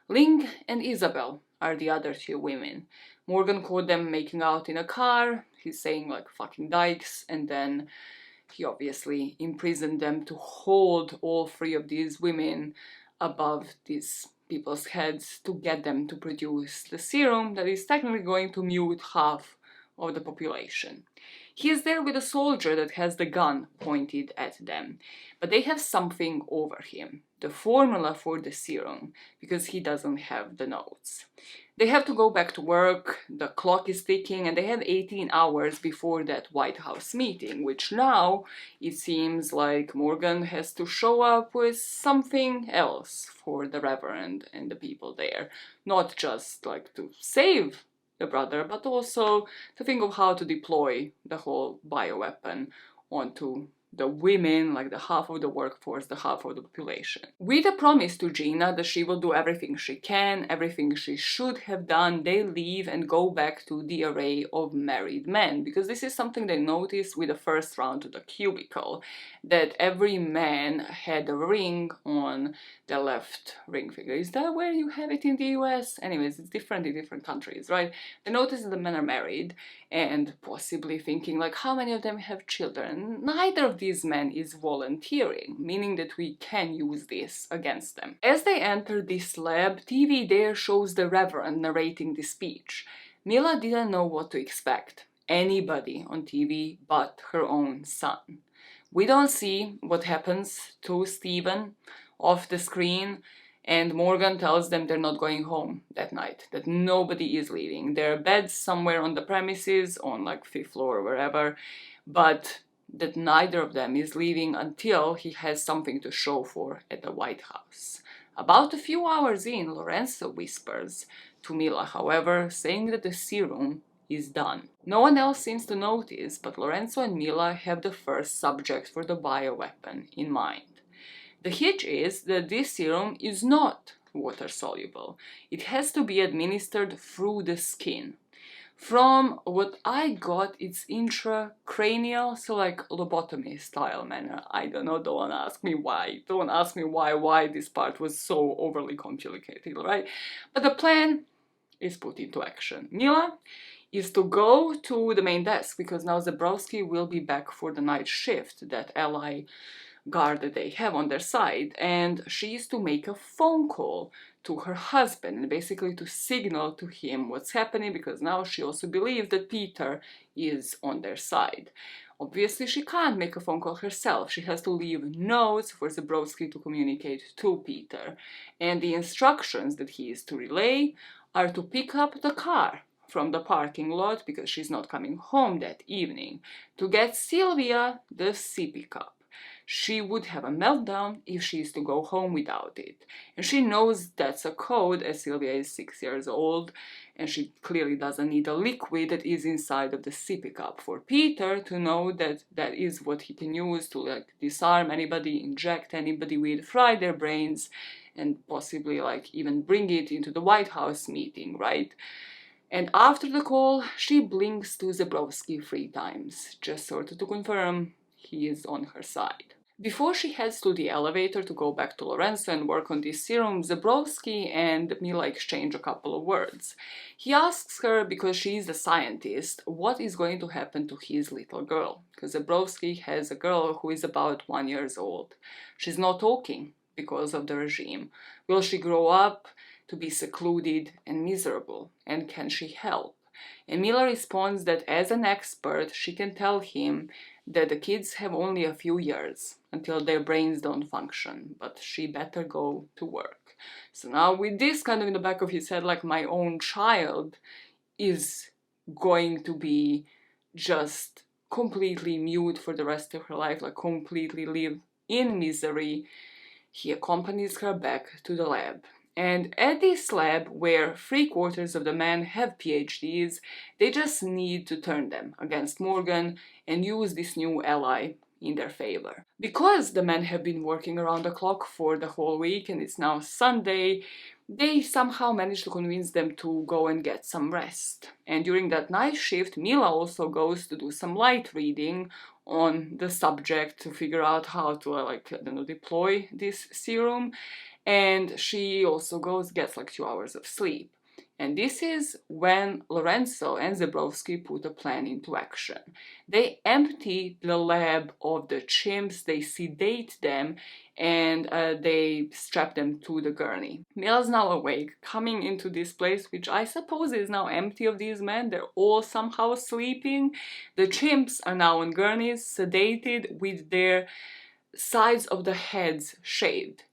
[SPEAKER 1] Ling and Isabel are the other 2 women. Morgan caught them making out in a car. He's saying like fucking dykes, and then he obviously imprisoned them to hold all 3 of these women above this people's heads to get them to produce the serum that is technically going to mute half of the population. He is there with a soldier that has the gun pointed at them, but they have something over him, the formula for the serum, because he doesn't have the notes. They have to go back to work, the clock is ticking, and they have 18 hours before that White House meeting, which now it seems like Morgan has to show up with something else for the Reverend and the people there. Not just like to save the brother, but also to think of how to deploy the whole bioweapon onto the women, like the half of the workforce, the half of the population. With a promise to Gina that she will do everything she can, everything she should have done, they leave and go back to the array of married men, because this is something they noticed with the first round to the cubicle, that every man had a ring on the left ring finger. Is that where you have it in the US? Anyways, it's different in different countries, right? They notice that the men are married, and possibly thinking like, how many of them have children? Neither of these men is volunteering, meaning that we can use this against them. As they enter this lab, TV there shows the Reverend narrating the speech. Mila didn't know what to expect. Anybody on TV but her own son. We don't see what happens to Stephen off the screen, and Morgan tells them they're not going home that night, that nobody is leaving. There are beds somewhere on the premises, on like 5th floor or wherever, but that neither of them is leaving until he has something to show for at the White House. About a few hours in, Lorenzo whispers to Mila, however, saying that the serum is done. No one else seems to notice, but Lorenzo and Mila have the first subject for the bioweapon in mind. The hitch is that this serum is not water-soluble. It has to be administered through the skin. From what I got, it's intracranial, so like lobotomy style manner. I don't know, don't ask me why. Don't ask me why this part was so overly complicated, right? But the plan is put into action. Mila is to go to the main desk, because now Zabrowski will be back for the night shift, that ally guard that they have on their side, and she is to make a phone call to her husband and basically to signal to him what's happening, because now she also believes that Peter is on their side. Obviously, she can't make a phone call herself. She has to leave notes for Zabrowski to communicate to Peter, and the instructions that he is to relay are to pick up the car from the parking lot, because she's not coming home that evening, to get Sylvia the sippy cup. She would have a meltdown if she is to go home without it. And she knows that's a code, as Sylvia is 6 years old, and she clearly doesn't need a liquid that is inside of the sippy cup for Peter to know that that is what he can use to like disarm anybody, inject anybody with, fry their brains, and possibly like even bring it into the White House meeting, right? And after the call, she blinks to Zabrowski 3 times, just sort of to confirm he is on her side. Before she heads to the elevator to go back to Lorenzo and work on this serum, Zabrowski and Mila exchange a couple of words. He asks her, because she is a scientist, what is going to happen to his little girl, because Zabrowski has a girl who is about 1 year old. She's not talking because of the regime. Will she grow up to be secluded and miserable, and can she help? And Mila responds that as an expert, she can tell him that the kids have only a few years until their brains don't function, but she better go to work. So now with this kind of in the back of his head, like my own child is going to be just completely mute for the rest of her life, like completely live in misery, he accompanies her back to the lab. And at this lab, where 3/4 of the men have PhDs, they just need to turn them against Morgan and use this new ally in their favor. Because the men have been working around the clock for the whole week and it's now Sunday, they somehow manage to convince them to go and get some rest. And during that night shift, Mila also goes to do some light reading on the subject to figure out how to, like, I don't know, deploy this serum. And she also gets like 2 hours of sleep. And this is when Lorenzo and Zebrowski put a plan into action. They empty the lab of the chimps, they sedate them, and they strap them to the gurney. Mila's now awake, coming into this place, which I suppose is now empty of these men. They're all somehow sleeping. The chimps are now on gurneys, sedated, with their sides of the heads shaved.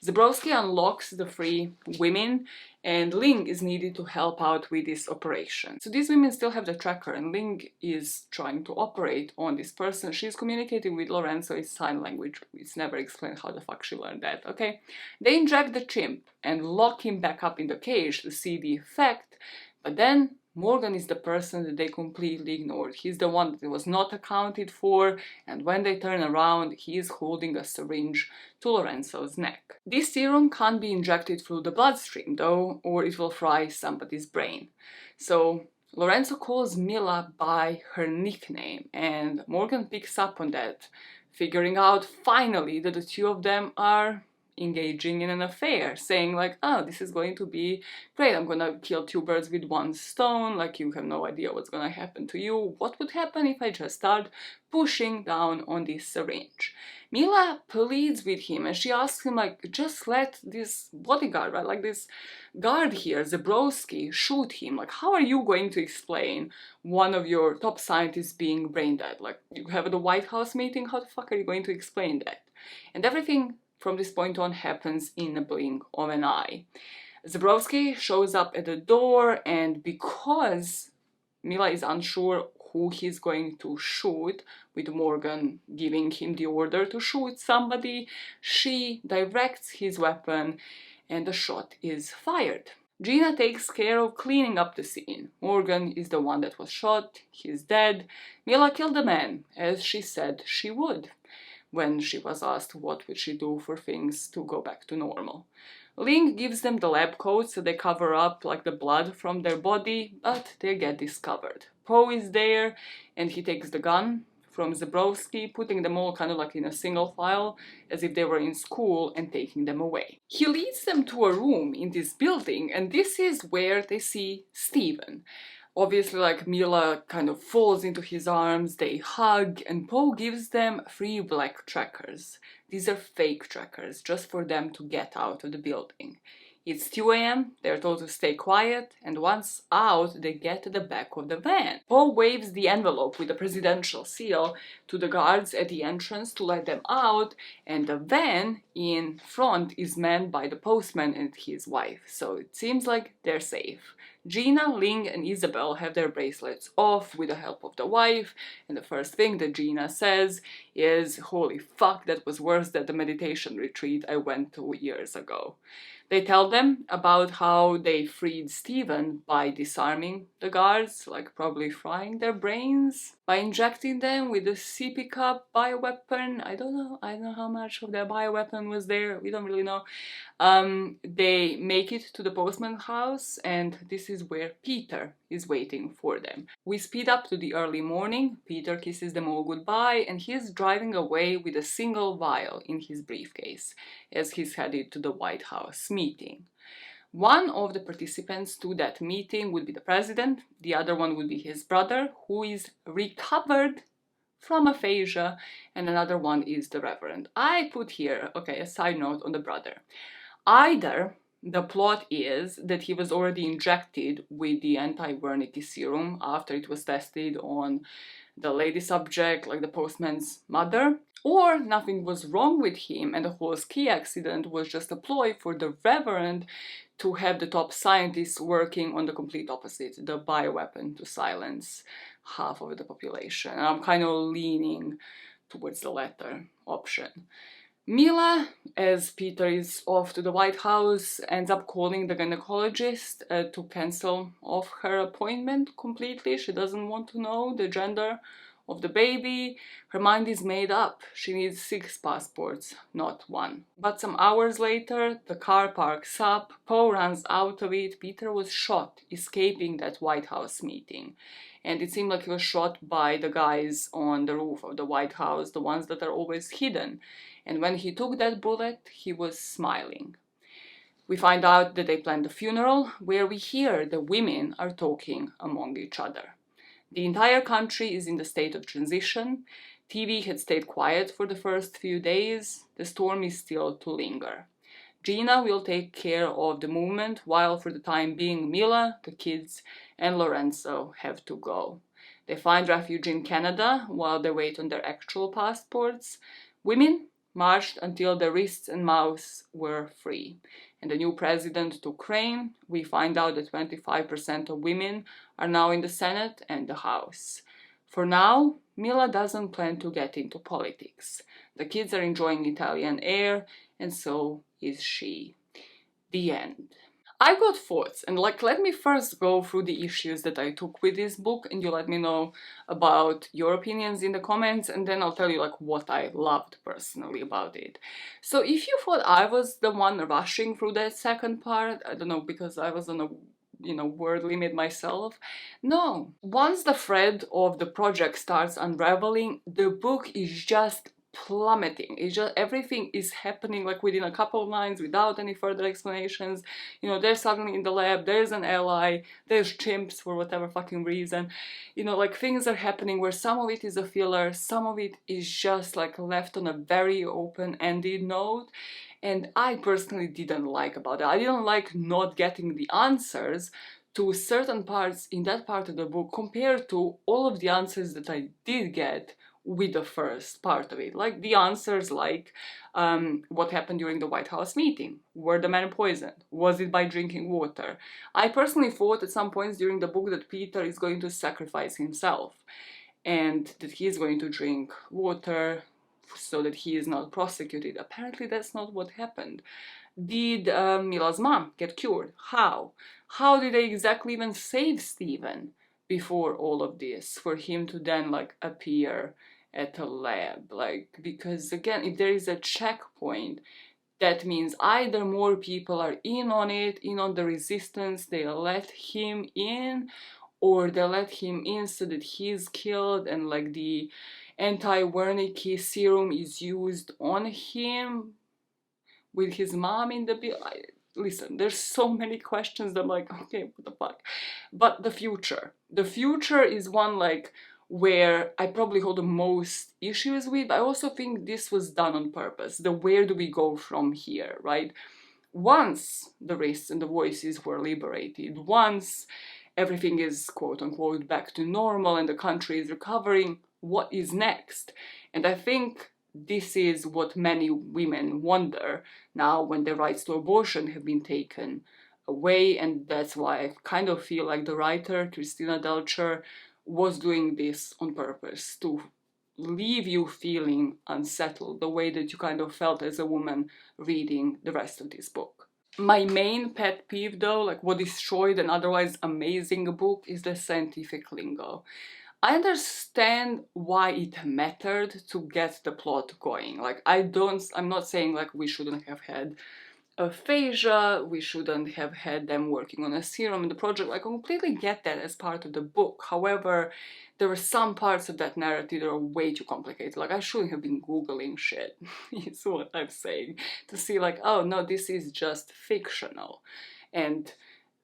[SPEAKER 1] Zebrowski unlocks the three women, and Ling is needed to help out with this operation. So these women still have the tracker, and Ling is trying to operate on this person. She's communicating with Lorenzo in sign language. It's never explained how the fuck she learned that, okay? They inject the chimp and lock him back up in the cage to see the effect, but then Morgan is the person that they completely ignored. He's the one that was not accounted for, and when they turn around, he is holding a syringe to Lorenzo's neck. This serum can't be injected through the bloodstream, though, or it will fry somebody's brain. So Lorenzo calls Mila by her nickname, and Morgan picks up on that, figuring out finally that the two of them are engaging in an affair, saying like, oh, this is going to be great, I'm gonna kill two birds with one stone, like you have no idea what's gonna happen to you. What would happen if I just start pushing down on this syringe? Mila pleads with him and she asks him like, just let this bodyguard, right, like this guard here, Zebrowski, shoot him. Like, how are you going to explain one of your top scientists being brain dead? Like, you have the White House meeting, how the fuck are you going to explain that? And everything from this point on happens in a blink of an eye. Zebrowski shows up at the door, and because Mila is unsure who he's going to shoot, with Morgan giving him the order to shoot somebody, she directs his weapon and the shot is fired. Gina takes care of cleaning up the scene. Morgan is the one that was shot, he's dead. Mila killed the man, as she said she would, when she was asked what would she do for things to go back to normal. Ling gives them the lab coat so they cover up like the blood from their body, but they get discovered. Poe is there and he takes the gun from Zebrowski, putting them all kind of like in a single file as if they were in school, and taking them away. He leads them to a room in this building, and this is where they see Steven. Obviously, like, Mila kind of falls into his arms, they hug, and Poe gives them 3 black trackers. These are fake trackers, just for them to get out of the building. It's 2 a.m., they're told to stay quiet, and once out, they get to the back of the van. Poe waves the envelope with the presidential seal to the guards at the entrance to let them out, and the van in front is manned by the postman and his wife, so it seems like they're safe. Gina, Ling, and Isabel have their bracelets off with the help of the wife, and the first thing that Gina says is, holy fuck, that was worse than the meditation retreat I went to years ago. They tell them about how they freed Steven by disarming the guards, like probably frying their brains, by injecting them with a sippy cup bioweapon. I don't know how much of their bioweapon was there, we don't really know. They make it to the postman's house, and this is where Peter is waiting for them. We speed up to the early morning. Peter kisses them all goodbye, and he is driving away with a single vial in his briefcase as he's headed to the White House meeting. One of the participants to that meeting would be the president, the other one would be his brother, who is recovered from aphasia, and another one is the Reverend. I put here, okay, a side note on the brother. Either the plot is that he was already injected with the anti-Wernicke serum after it was tested on the lady subject, like the postman's mother, or nothing was wrong with him and the whole ski accident was just a ploy for the Reverend to have the top scientists working on the complete opposite, the bioweapon to silence half of the population. And I'm kind of leaning towards the latter option. Mila, as Peter is off to the White House, ends up calling the gynecologist to cancel off her appointment completely. She doesn't want to know the gender of the baby. Her mind is made up. She needs 6 passports, not 1. But some hours later, the car parks up, Poe runs out of it. Peter was shot escaping that White House meeting. And it seemed like he was shot by the guys on the roof of the White House, the ones that are always hidden. And when he took that bullet, he was smiling. We find out that they planned a funeral where we hear the women are talking among each other. The entire country is in the state of transition. TV had stayed quiet for the first few days. The storm is still to linger. Gina will take care of the movement, while for the time being Mila, the kids, and Lorenzo have to go. They find refuge in Canada while they wait on their actual passports. Women marched until their wrists and mouths were free. And the new president took reign. We find out that 25% of women are now in the Senate and the House. For now, Mila doesn't plan to get into politics. The kids are enjoying Italian air, and so is she. The end. I got thoughts, and let me first go through the issues that I took with this book, and you let me know about your opinions in the comments, and then I'll tell you what I loved personally about it. So if you thought I was the one rushing through that second part, I don't know, because I was on a word limit myself. No, once the thread of the project starts unraveling, the book is just plummeting. It's just everything is happening within a couple of lines without any further explanations. They're suddenly in the lab, there's an ally, there's chimps for whatever fucking reason. Things are happening where some of it is a filler, some of it is just left on a very open-ended note. And I personally didn't like about it. I didn't like not getting the answers to certain parts in that part of the book compared to all of the answers that I did get with the first part of it. The answers what happened during the White House meeting? Were the men poisoned? Was it by drinking water? I personally thought at some points during the book that Peter is going to sacrifice himself and that he is going to drink water so that he is not prosecuted. Apparently that's not what happened. Did Mila's mom get cured? How? How did they exactly even save Stephen before all of this for him to then appear at a lab? Because again, if there is a checkpoint, that means either more people are in on it, in on the resistance, they let him in, or they let him in so that he's killed and the anti-Wernicke serum is used on him with his mom in the bill. Listen, there's so many questions that I'm okay, what the fuck? But the future is one where I probably hold the most issues with. I also think this was done on purpose. The where do we go from here, right? Once the wrists and the voices were liberated, once everything is quote-unquote back to normal and the country is recovering, what is next? And I think this is what many women wonder now when their rights to abortion have been taken away, and that's why I kind of feel like the writer, Christina Delcher, was doing this on purpose, to leave you feeling unsettled, the way that you kind of felt as a woman reading the rest of this book. My main pet peeve though, what destroyed an otherwise amazing book, is the scientific lingo. I understand why it mattered to get the plot going. I'm not saying we shouldn't have had aphasia, we shouldn't have had them working on a serum in the project. I completely get that as part of the book. However, there were some parts of that narrative that are way too complicated. I shouldn't have been Googling shit, is what I'm saying, to see oh no, this is just fictional. And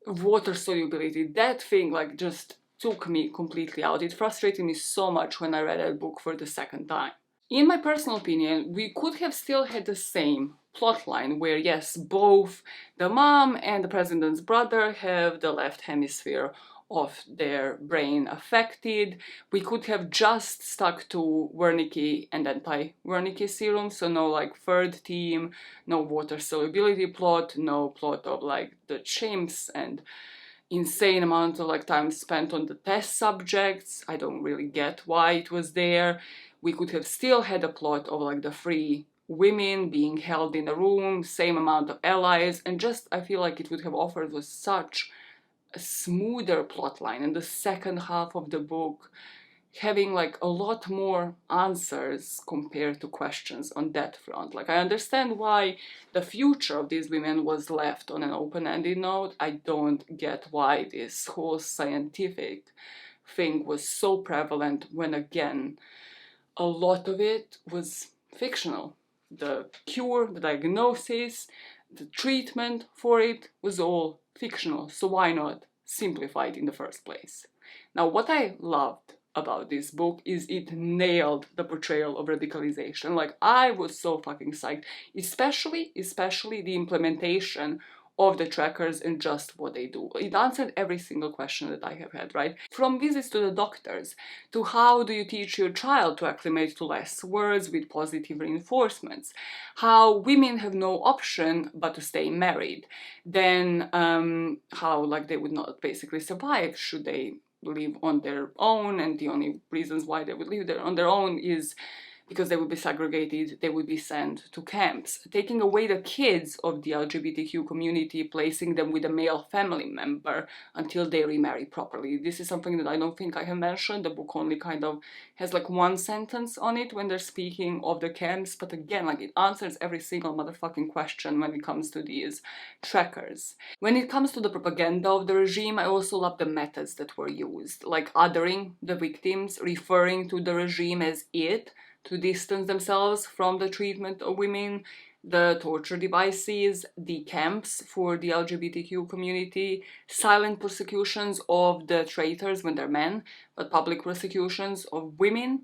[SPEAKER 1] water solubility, that thing just took me completely out. It frustrated me so much when I read that book for the second time. In my personal opinion, we could have still had the same plotline where, yes, both the mom and the president's brother have the left hemisphere of their brain affected. We could have just stuck to Wernicke and anti-Wernicke serum, so no third team, no water solubility plot, no plot of the chimps and insane amount of time spent on the test subjects. I don't really get why it was there. We could have still had a plot of the three women being held in a room, same amount of allies, and just I feel like it would have offered was such a smoother plotline in the second half of the book, having a lot more answers compared to questions on that front. I understand why the future of these women was left on an open-ended note. I don't get why this whole scientific thing was so prevalent when, again, a lot of it was fictional. The cure, the diagnosis, The treatment for it was all fictional, so why not simplify it in the first place? Now, what I loved about this book is it nailed the portrayal of radicalization. Like, I was so fucking psyched, especially the implementation of the trackers and just what they do. It answered every single question that I have had, right? From visits to the doctors, to how do you teach your child to acclimate to less words with positive reinforcements, how women have no option but to stay married, then how like they would not basically survive should they live on their own, and the only reasons why they would live there on their own is because they would be segregated, they would be sent to camps, taking away the kids of the LGBTQ community, placing them with a male family member until they remarry properly. This is something that I don't think I have mentioned. The book only kind of has like one sentence on it when they're speaking of the camps, but again, like it answers every single motherfucking question when it comes to these trackers. When it comes to the propaganda of the regime, I also love the methods that were used, like othering the victims, referring to the regime as it, to distance themselves from the treatment of women, the torture devices, the camps for the LGBTQ community, silent persecutions of the traitors when they're men, but public persecutions of women.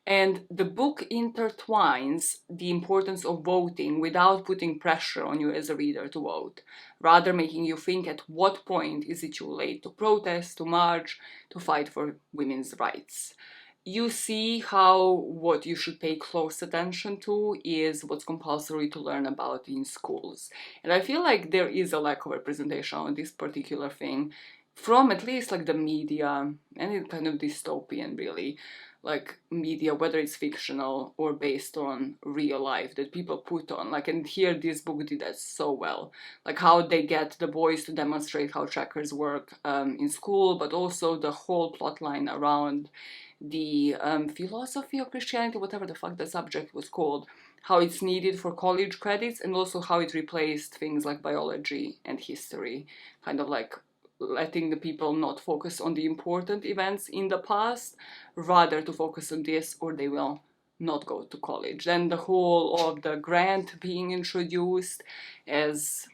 [SPEAKER 1] And the book intertwines the importance of voting without putting pressure on you as a reader to vote, rather making you think at what point is it too late to protest, to march, to fight for women's rights. You see how what you should pay close attention to is what's compulsory to learn about in schools. And I feel like there is a lack of representation on this particular thing from at least like the media, and it's kind of dystopian really, like media, whether it's fictional or based on real life that people put on. Like, and here this book did that so well. Like how they get the boys to demonstrate how trackers work in school, but also the whole plot line around the philosophy of Christianity, whatever the fuck the subject was called, how it's needed for college credits, and also how it replaced things like biology and history, kind of like letting the people not focus on the important events in the past, rather to focus on this or they will not go to college. Then the whole of the grant being introduced as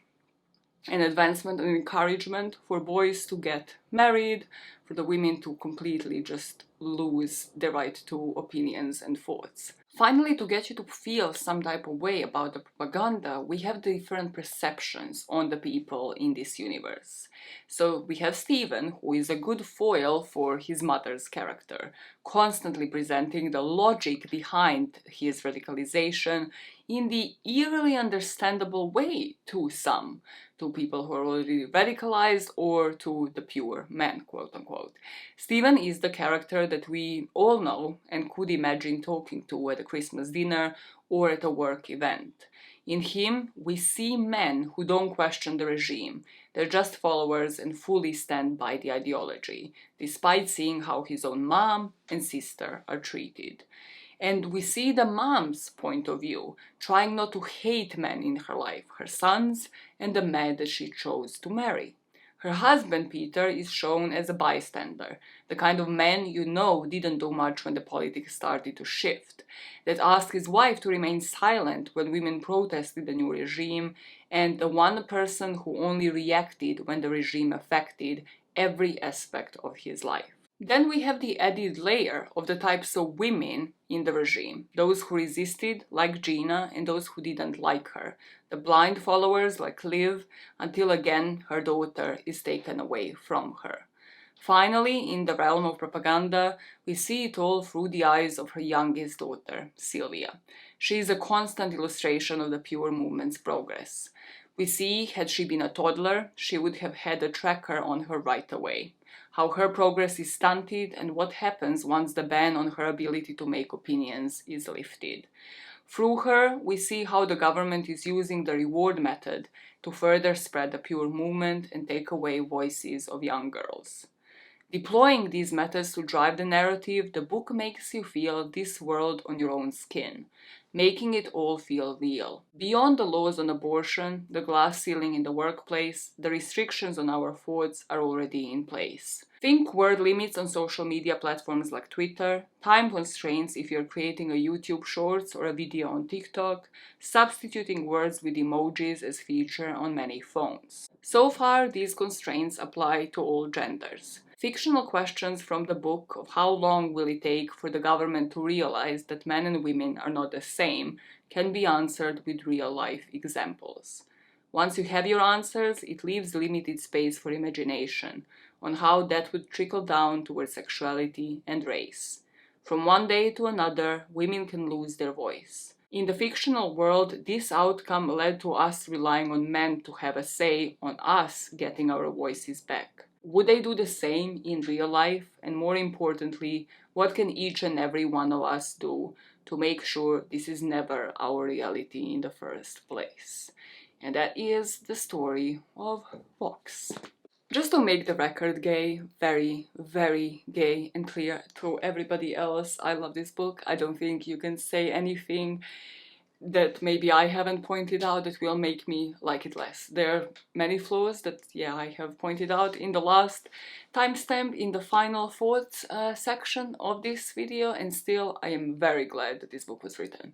[SPEAKER 1] an advancement and encouragement for boys to get married, for the women to completely just lose the right to opinions and thoughts. Finally, to get you to feel some type of way about the propaganda, we have different perceptions on the people in this universe. So we have Stephen, who is a good foil for his mother's character, constantly presenting the logic behind his radicalization in the eerily understandable way to some, to people who are already radicalized or to the pure men, quote unquote. Stephen is the character that we all know and could imagine talking to at a Christmas dinner or at a work event. In him, we see men who don't question the regime. They're just followers and fully stand by the ideology, despite seeing how his own mom and sister are treated. And we see the mom's point of view, trying not to hate men in her life, her sons and the man that she chose to marry. Her husband, Peter, is shown as a bystander, the kind of man you know didn't do much when the politics started to shift, that asked his wife to remain silent when women protested the new regime, and the one person who only reacted when the regime affected every aspect of his life. Then we have the added layer of the types of women in the regime, those who resisted, like Gina, and those who didn't like her, the blind followers like Liv, until again her daughter is taken away from her. Finally, in the realm of propaganda, we see it all through the eyes of her youngest daughter, Sylvia. She is a constant illustration of the pure movement's progress. We see, had she been a toddler, she would have had a tracker on her right away. How her progress is stunted and what happens once the ban on her ability to make opinions is lifted. Through her, we see how the government is using the reward method to further spread the pure movement and take away voices of young girls. Deploying these methods to drive the narrative, the book makes you feel this world on your own skin. making it all feel real. Beyond the laws on abortion, the glass ceiling in the workplace, the restrictions on our thoughts are already in place. Think word limits on social media platforms like Twitter, time constraints if you're creating a YouTube Shorts or a video on TikTok, substituting words with emojis as feature on many phones. So far, these constraints apply to all genders. Fictional questions from the book of how long will it take for the government to realize that men and women are not the same can be answered with real-life examples. Once you have your answers, it leaves limited space for imagination on how that would trickle down towards sexuality and race. From one day to another, women can lose their voice. In the fictional world, this outcome led to us relying on men to have a say on us getting our voices back. Would they do the same in real life? And more importantly, what can each and every one of us do to make sure this is never our reality in the first place? And that is the story of Vox. Just to make the record gay, very, very gay and clear to everybody else, I love this book. I don't think you can say anything that maybe I haven't pointed out that will make me like it less. There are many flaws that, yeah, I have pointed out in the last timestamp in the final thoughts section of this video, and still I am very glad that this book was written.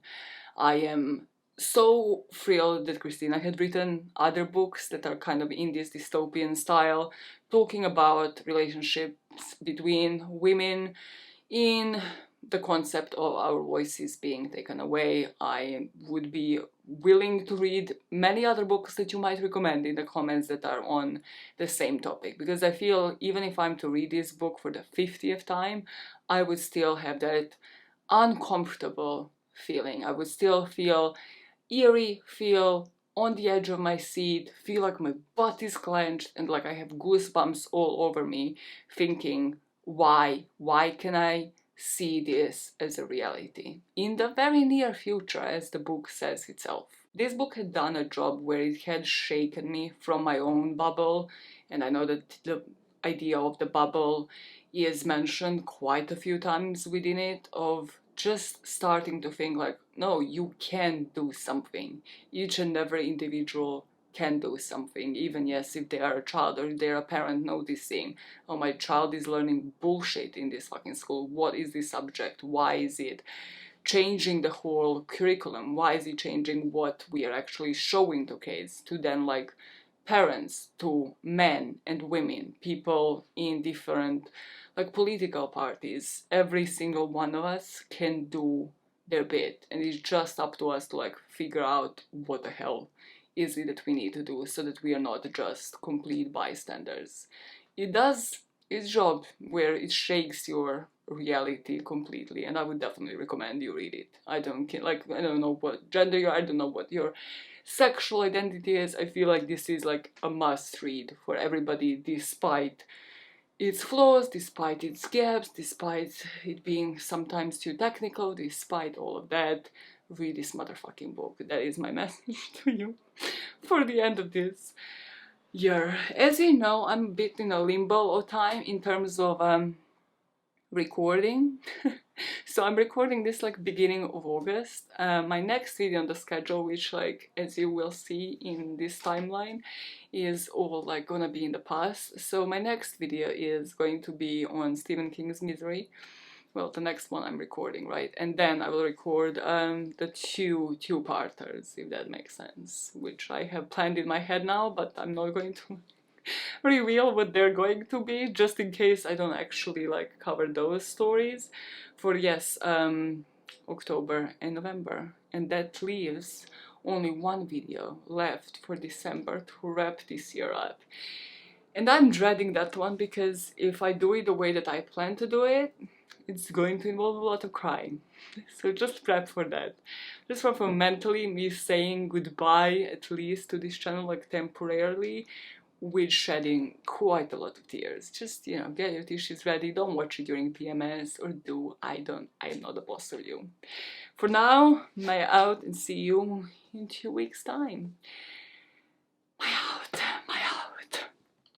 [SPEAKER 1] I am so thrilled that Christina had written other books that are kind of in this dystopian style, talking about relationships between women in the concept of our voices being taken away. I would be willing to read many other books that you might recommend in the comments that are on the same topic, because I feel even if I'm to read this book for the 50th time, I would still have that uncomfortable feeling. I would still feel eerie, feel on the edge of my seat, feel like my butt is clenched and like I have goosebumps all over me, thinking, why can I see this as a reality in the very near future, as the book says itself. This book had done a job where it had shaken me from my own bubble, and I know that the idea of the bubble is mentioned quite a few times within it, of just starting to think like, no, you can do something. Each and every individual can do something, even yes, if they are a child or if they're a parent noticing, oh, my child is learning bullshit in this fucking school. What is this subject? Why is it changing the whole curriculum? Why is it changing what we are actually showing to kids? To then like parents, to men and women, people in different like political parties. Every single one of us can do their bit, and it's just up to us to like figure out what the hell is it that we need to do so that we are not just complete bystanders. It does its job where it shakes your reality completely, and I would definitely recommend you read it. I don't know what gender you are, I don't know what your sexual identity is. I feel like this is like a must read for everybody, despite its flaws, despite its gaps, despite it being sometimes too technical, despite all of that. Read this motherfucking book. That is my message to you for the end of this year. As you know, I'm a bit in a limbo of time in terms of recording. So I'm recording this like beginning of August. My next video on the schedule, which like as you will see in this timeline, is all like gonna be in the past. So my next video is going to be on Stephen King's Misery. Well, the next one I'm recording, right? And then I will record the two-parters, if that makes sense, which I have planned in my head now, but I'm not going to reveal what they're going to be, just in case I don't actually like cover those stories for, yes, October and November. And that leaves only one video left for December to wrap this year up. And I'm dreading that one, because if I do it the way that I plan to do it, it's going to involve a lot of crying. So just prep for that. Just for mentally me saying goodbye, at least, to this channel, like temporarily, with shedding quite a lot of tears. Just, you know, get your tissues ready, don't watch it during PMS, or do, I am not the boss of you. For now, may out and see you in 2 weeks' time.